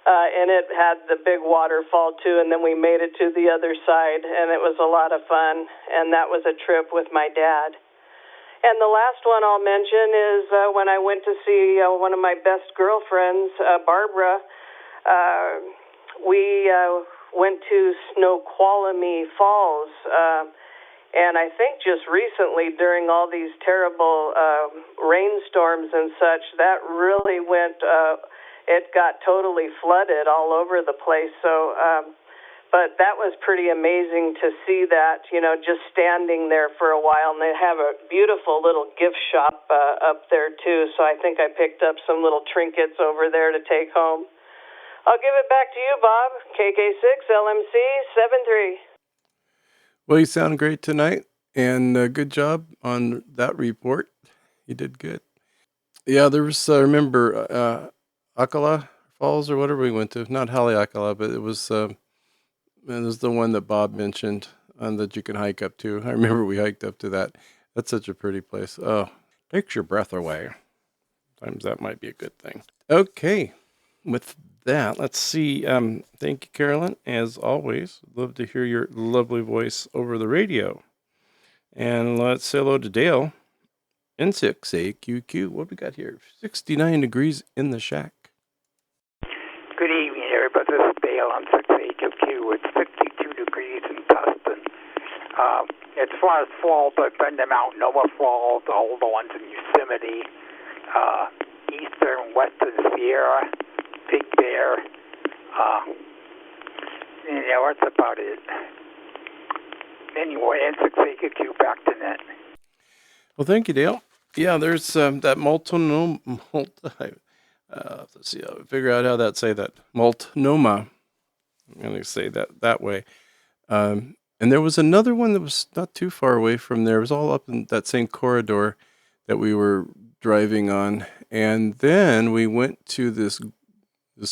and it had the big waterfall too, and then we made it to the other side, and it was a lot of fun, and that was a trip with my dad. And the last one I'll mention is when I went to see one of my best girlfriends, Barbara. We went to Snoqualmie Falls, and I think just recently during all these terrible rainstorms and such, that really went, it got totally flooded all over the place. So, but that was pretty amazing to see that, just standing there for a while. And they have a beautiful little gift shop up there, too. So I think I picked up some little trinkets over there to take home. I'll give it back to you, Bob. KK6 LMC 73. Well, you sound great tonight, and good job on that report. You did good. Yeah, there was, remember, Akala Falls or whatever we went to. Not Haleakala, but it was the one that Bob mentioned that you can hike up to. I remember we hiked up to that. That's such a pretty place. Oh, takes your breath away. Sometimes that might be a good thing. Okay, with that, let's see. Thank you, Carolyn. As always, love to hear your lovely voice over the radio. And let's say hello to Dale. N6AQQ. What we got here? 69 degrees in the shack. Good evening, everybody. This is Dale on 6AQQ. It's 52 degrees in Tustin. As far as falls, I've been to Mount Noma Falls, all the ones in Yosemite, eastern, western Sierra, Big Bear. That's about it. Anyway, N6AQQ, back to net. Well, thank you, Dale. Yeah, there's that Multnomah. Let's see, I'll figure out how to say that. Multnomah. I'm going to say that way. And there was another one that was not too far away from there. It was all up in that same corridor that we were driving on. And then we went to this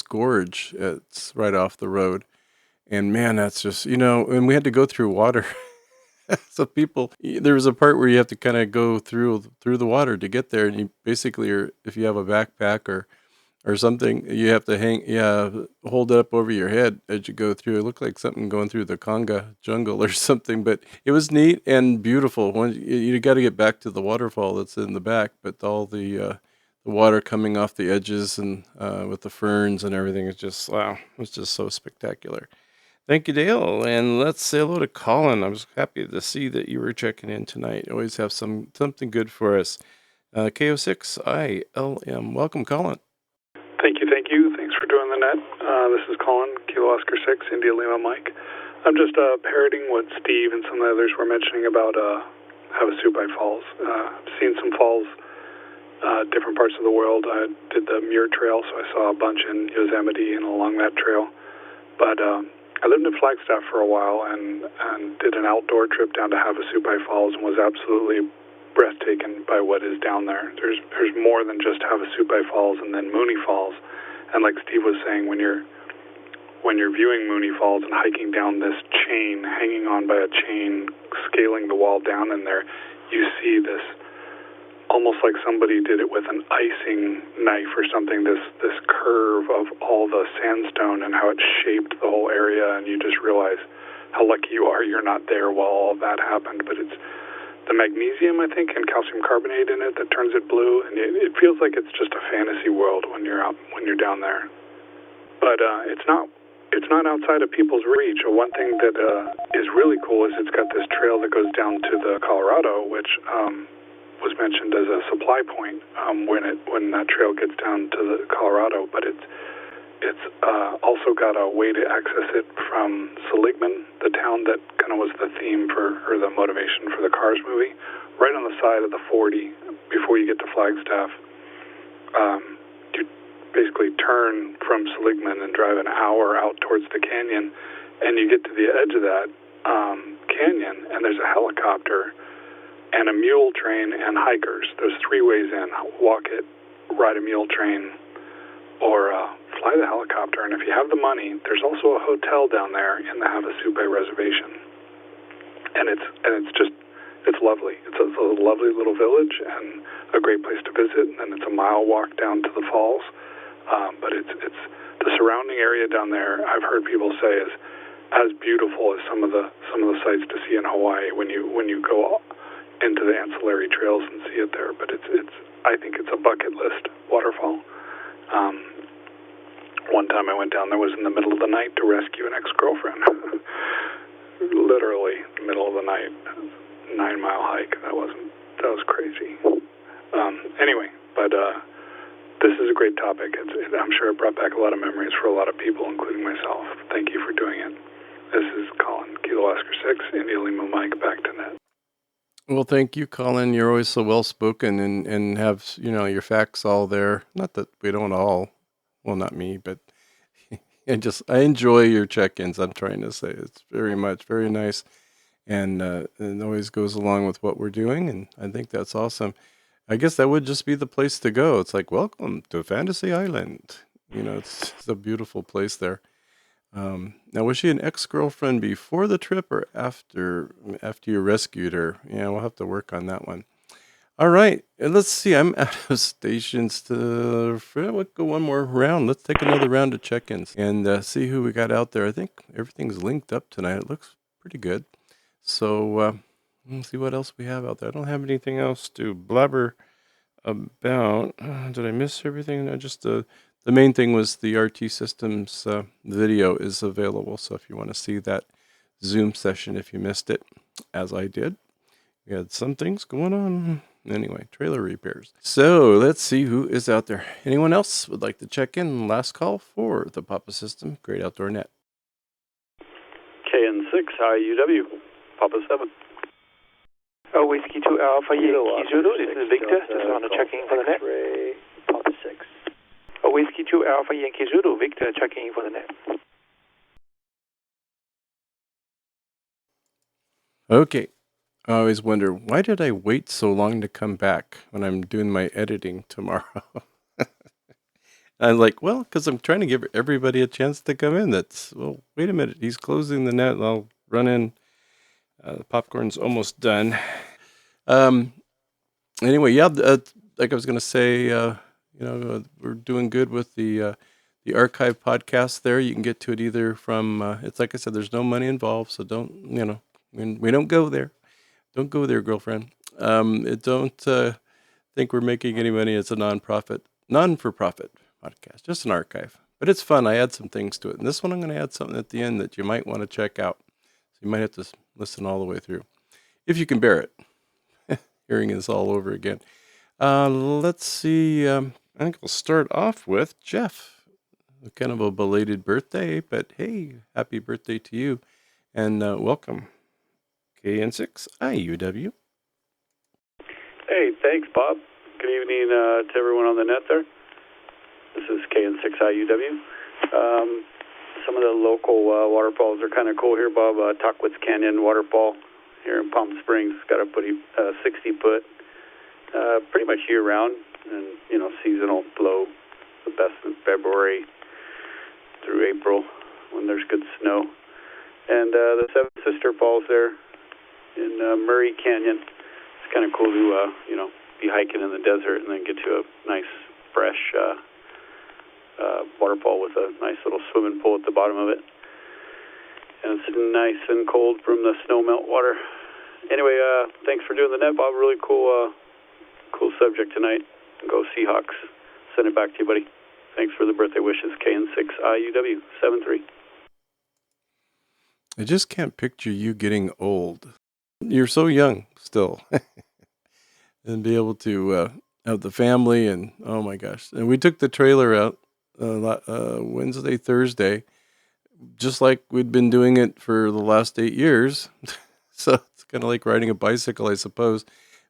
gorge. It's right off the road. And man, that's just, and we had to go through water. So there was a part where you have to kind of go through the water to get there. And you basically, if you have a backpack or something, you have to hold it up over your head as you go through. It looked like something going through the Conga jungle or something, but it was neat and beautiful. You got to get back to the waterfall that's in the back, but all the water coming off the edges and with the ferns and everything is just, wow, it was just so spectacular. Thank you, Dale, and let's say hello to Colin. I was happy to see that you were checking in tonight. You always have something good for us. KO6ILM. Welcome, Colin. Thank you. Thanks for doing the net. This is Colin, Kilo Oscar 6, India Lima Mike. I'm just parroting what Steve and some of the others were mentioning about Havasupai Falls. I've seen some falls, different parts of the world. I did the Muir Trail, so I saw a bunch in Yosemite and along that trail. But I lived in Flagstaff for a while and did an outdoor trip down to Havasupai Falls and was absolutely breathtaken by what is down there. There's more than just Havasupai Falls and then Mooney Falls. And like Steve was saying, when you're viewing Mooney Falls and hiking down this chain, hanging on by a chain, scaling the wall down in there, you see this almost like somebody did it with an icing knife or something, this curve of all the sandstone and how it shaped the whole area, and you just realize how lucky you are you're not there while all of that happened. But it's the magnesium, I think, and calcium carbonate in it that turns it blue, and it feels like it's just a fantasy world when you're down there. But it's not outside of people's reach. One thing that is really cool is it's got this trail that goes down to the Colorado, which was mentioned as a supply point when that trail gets down to the Colorado. But it's also got a way to access it from Seligman, the town that kind of was the theme or the motivation for the Cars movie, right on the side of the 40 before you get to Flagstaff. You basically turn from Seligman and drive an hour out towards the canyon, and you get to the edge of that canyon, and there's a helicopter and a mule train and hikers. There's 3 ways in: walk it, ride a mule train, or fly the helicopter. And if you have the money, there's also a hotel down there in the Havasupai Reservation, and it's lovely. It's a lovely little village and a great place to visit. And it's a mile walk down to the falls, but it's the surrounding area down there. I've heard people say is as beautiful as some of the sights to see in Hawaii when you go into the ancillary trails and see it there. But I think it's a bucket list waterfall. One time I went down there was in the middle of the night to rescue an ex-girlfriend. Literally middle of the night, 9-mile hike. That was crazy. Anyway, but this is a great topic. I'm sure it brought back a lot of memories for a lot of people, including myself. Thank you for doing it. This is Colin, Kilo Oscar 6, India Lima Mike, back to net. Well, thank you, Colin. You're always so well spoken and have, your facts all there. Not that we don't all, well, not me, but I enjoy your check-ins. I'm trying to say it's very nice, and it always goes along with what we're doing, and I think that's awesome. I guess that would just be the place to go. It's like, welcome to Fantasy Island. It's a beautiful place there. Now, was she an ex-girlfriend before the trip or after you rescued her? Yeah, we'll have to work on that one. All right, and let's see. I'm out of stations to let's go one more round. Let's take another round of check-ins and see who we got out there. I think everything's linked up tonight. It looks pretty good. So let's see what else we have out there. I don't have anything else to blabber about. Did I miss everything? No, just the main thing was the RT Systems video is available. So if you want to see that Zoom session, if you missed it, as I did, we had some things going on. Anyway, trailer repairs. So let's see who is out there. Anyone else would like to check in? Last call for the Papa System, Great Outdoor Net. KN6, IUW, Papa 7. Whiskey 2 Alpha Yankee Zulu, this is Victor, just on the checking for the net. Papa 6. Whiskey 2 Alpha Yankee Zulu, Victor checking for the net. Okay. I always wonder, why did I wait so long to come back when I'm doing my editing tomorrow? I'm like, well, because I'm trying to give everybody a chance to come in. Wait a minute. He's closing the net. I'll run in. The popcorn's almost done. Anyway, yeah, like I was going to say, we're doing good with the archive podcast there. You can get to it either from, it's like I said, there's no money involved, so don't, we don't go there. Don't go there, girlfriend. Don't think we're making any money. It's a non-for-profit podcast, just an archive. But it's fun. I add some things to it. And this one, I'm going to add something at the end that you might want to check out. So you might have to listen all the way through, if you can bear it. Hearing this all over again. Let's see. I think we'll start off with Jeff. Kind of a belated birthday, but hey, happy birthday to you. And welcome. KN6 IUW. Hey, thanks, Bob. Good evening to everyone on the net there. This is KN6 IUW. Some of the local waterfalls are kind of cool here, Bob. Tockwitz Canyon Waterfall here in Palm Springs. Got a pretty 60-foot, pretty much year-round, and, seasonal flow. The best in February through April when there's good snow. And the Seven Sister Falls there in Murray Canyon. It's kind of cool to, be hiking in the desert and then get to a nice, fresh waterfall with a nice little swimming pool at the bottom of it. And it's nice and cold from the snow melt water. Anyway, thanks for doing the net, Bob. Really cool subject tonight. Go Seahawks. Send it back to you, buddy. Thanks for the birthday wishes. KN6 IUW 73. I just can't picture you getting old. You're so young still. And be able to have the family and, oh my gosh. And we took the trailer out Wednesday, Thursday, just like we'd been doing it for the last 8 years. So it's kind of like riding a bicycle, I suppose.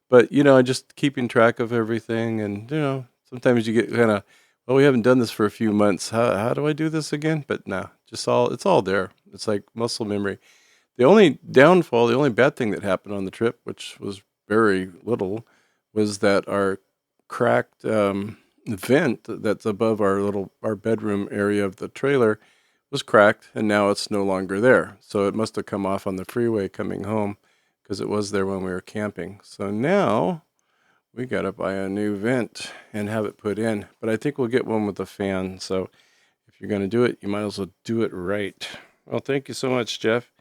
But, just keeping track of everything. And, sometimes you get kind of, well, we haven't done this for a few months. How do I do this again? But no, it's all there. It's like muscle memory. The only downfall, the only bad thing that happened on the trip, which was very little, was that our cracked vent that's above our bedroom area of the trailer was cracked, and now it's no longer there. So it must have come off on the freeway coming home, because it was there when we were camping. So now we got to buy a new vent and have it put in. But I think we'll get one with a fan. So if you're going to do it, you might as well do it right. Well, thank you so much, Jeff.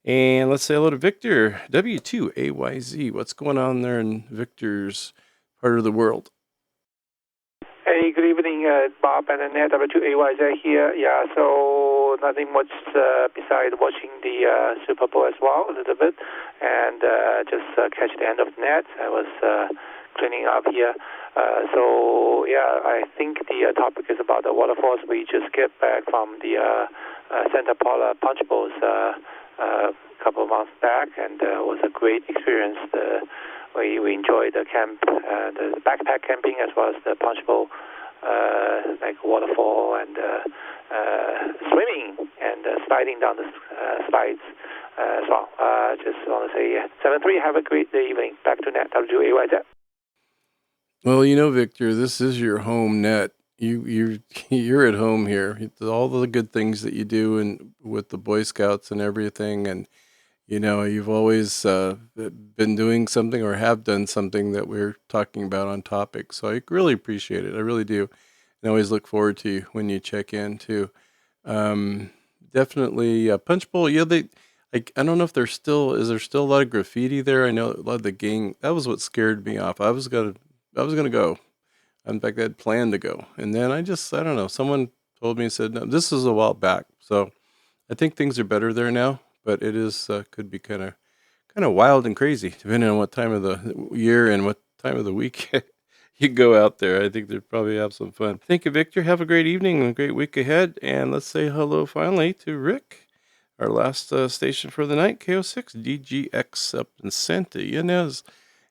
And let's say hello to Victor, W2AYZ. What's going on there in Victor's part of the world? Hey, good evening, Bob and Annette, W2AYZ here. Yeah, so nothing much besides watching the Super Bowl as well, a little bit, and just catch the end of the net. I was cleaning up here. So, yeah, I think the topic is about the waterfalls. We just get back from the Santa Paula Punch Bowls a couple of months back, and it was a great experience. We enjoyed the camp, the backpack camping, as well as the punch bowl, like waterfall and swimming and sliding down the slides as well. Just want to say 7-3, have a great evening. Back to net, WAYZ. Well, Victor, this is your home net. You're at home here. All the good things that you do and with the Boy Scouts and everything, and you've always been doing something or have done something that we're talking about on topic. So I really appreciate it. I really do. And I always look forward to you when you check in too. Definitely Punch Bowl. Yeah, I don't know if is there still a lot of graffiti there? I know a lot of the gang. That was what scared me off. I was gonna go. In fact, I had planned to go. And then I don't know. Someone told me and said, no, this is a while back. So I think things are better there now, but it is, could be kind of wild and crazy depending on what time of the year and what time of the week you go out there. I think they'd probably have some fun. Thank you, Victor. Have a great evening and a great week ahead. And let's say hello finally to Rick, our last station for the night, KO6 DGX up in Santa Ynez.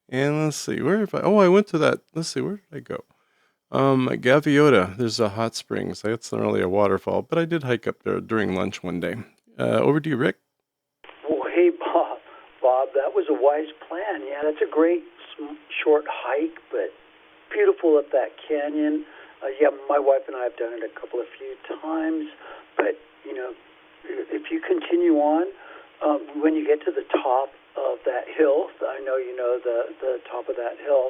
And let's see, I went to that. Let's see, where did I go? Gaviota, there's a hot springs. That's not really a waterfall, but I did hike up there during lunch one day. Over to you, Rick. Well, hey, Bob. Bob, that was a wise plan. Yeah, that's a great short hike, but beautiful up that canyon. Yeah, my wife and I have done it a few times, but, if you continue on, when you get to the top of that hill, I know you know the top of that hill,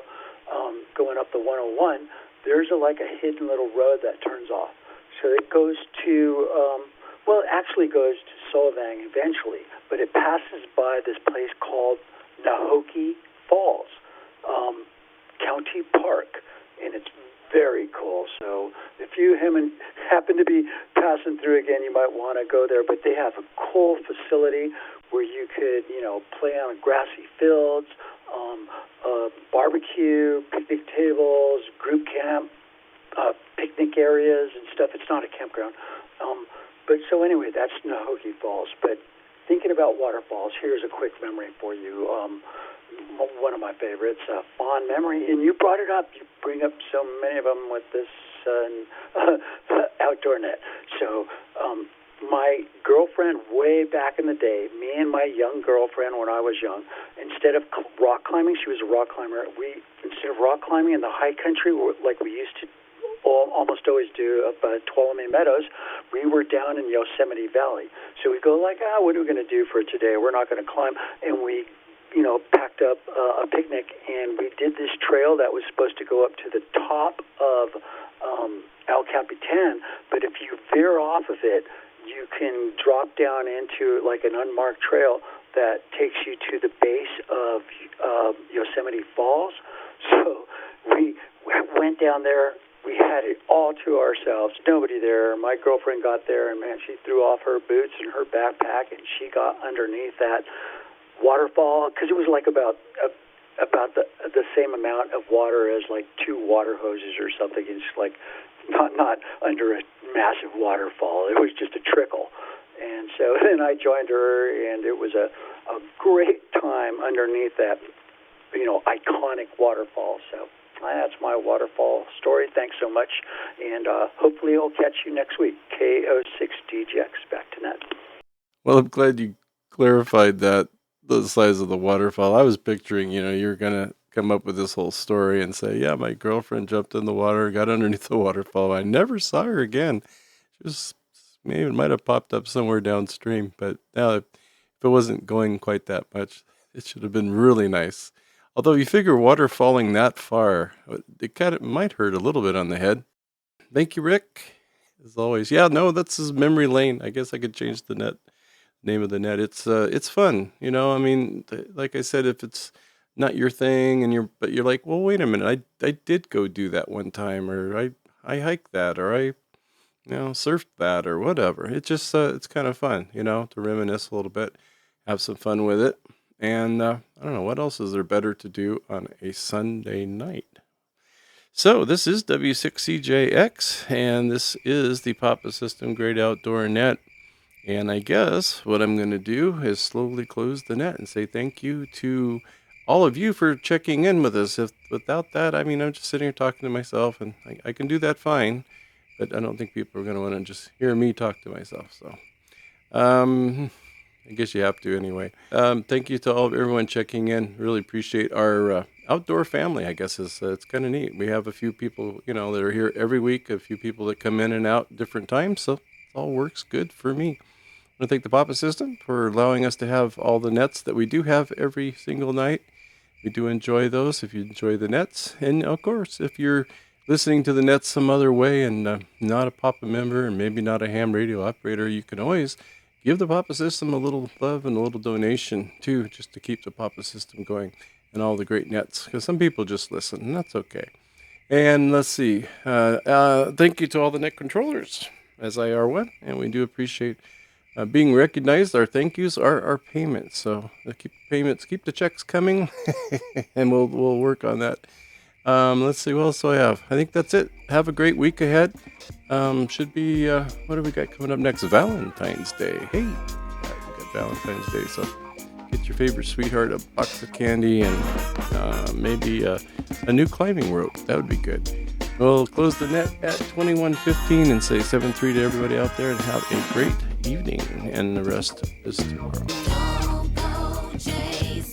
going up the 101, there's a hidden little road that turns off. So it goes to, it actually goes to Solvang eventually, but it passes by this place called Nahoki Falls, County Park, and it's very cool. So if you happen to be passing through again, you might want to go there, but they have a cool facility where you could, play on grassy fields, barbecue, picnic tables, group camp, picnic areas and stuff. It's not a campground. But so anyway, that's Nahoki Falls. But thinking about waterfalls, here's a quick memory for you. One of my favorites, fond memory, and you brought it up. You bring up so many of them with this outdoor net. So my girlfriend way back in the day, me and my young girlfriend when I was young, instead of rock climbing, she was a rock climber, instead of rock climbing in the high country like we used to almost always do up Tuolumne Meadows, we were down in Yosemite Valley. So we go what are we going to do for today? We're not going to climb. And we packed up a picnic, and we did this trail that was supposed to go up to the top of El Capitan, but if you veer off of it, you can drop down into an unmarked trail that takes you to the base of Yosemite Falls. So we went down there. We had it all to ourselves, nobody there. My girlfriend got there, and man, she threw off her boots and her backpack, and she got underneath that waterfall, because it was about the same amount of water as 2 water hoses or something. It's not under a massive waterfall. It was just a trickle. And so then I joined her, and it was a great time underneath that iconic waterfall. So that's my waterfall story. Thanks so much, and hopefully I'll catch you next week. KO6DGX, back to net. Well, I'm glad you clarified that, the size of the waterfall. I was picturing, you're going to come up with this whole story and say, yeah, my girlfriend jumped in the water, got underneath the waterfall. I never saw her again. Maybe it might have popped up somewhere downstream, but now if it wasn't going quite that much, it should have been really nice. Although you figure water falling that far, it might hurt a little bit on the head. Thank you, Rick, as always. Yeah, no, that's his memory lane. I guess I could change the name of the net. It's fun, you know. I mean, like I said, if it's not your thing and but you're like, well, wait a minute, I did go do that one time, or I hiked that, or I surfed that, or whatever. It just it's kind of fun, you know, to reminisce a little bit, have some fun with it, and I don't know what else is there better to do on a Sunday night. So this is W6CJX, and this is the Papa System Great Outdoor Net. And I guess what I'm going to do is slowly close the net and say thank you to all of you for checking in with us. If without that, I mean, I'm just sitting here talking to myself, and I can do that fine, but I don't think people are going to want to just hear me talk to myself. So, I guess you have to anyway. Thank you to everyone checking in. Really appreciate our outdoor family. I guess it's kind of neat. We have a few people, that are here every week. A few people that come in and out different times. So it all works good for me. I want to thank the Papa System for allowing us to have all the nets that we do have every single night. We do enjoy those if you enjoy the nets. And of course, if you're listening to the nets some other way and not a Papa member and maybe not a ham radio operator, you can always give the Papa System a little love and a little donation too, just to keep the Papa System going and all the great nets. Because some people just listen, and that's okay. And let's see. Thank you to all the net controllers, as I are one, and we do appreciate being recognized. Our thank yous are our payments. So keep the checks coming, and we'll work on that. Let's see, what else do I have? I think that's it. Have a great week ahead. Should be, what do we got coming up next? Valentine's Day. Hey, we got Valentine's Day, so get your favorite sweetheart a box of candy and maybe a new climbing rope. That would be good. We'll close the net at 21:15 and say 7-3 to everybody out there, and have a great evening, and the rest is tomorrow. Don't go chasing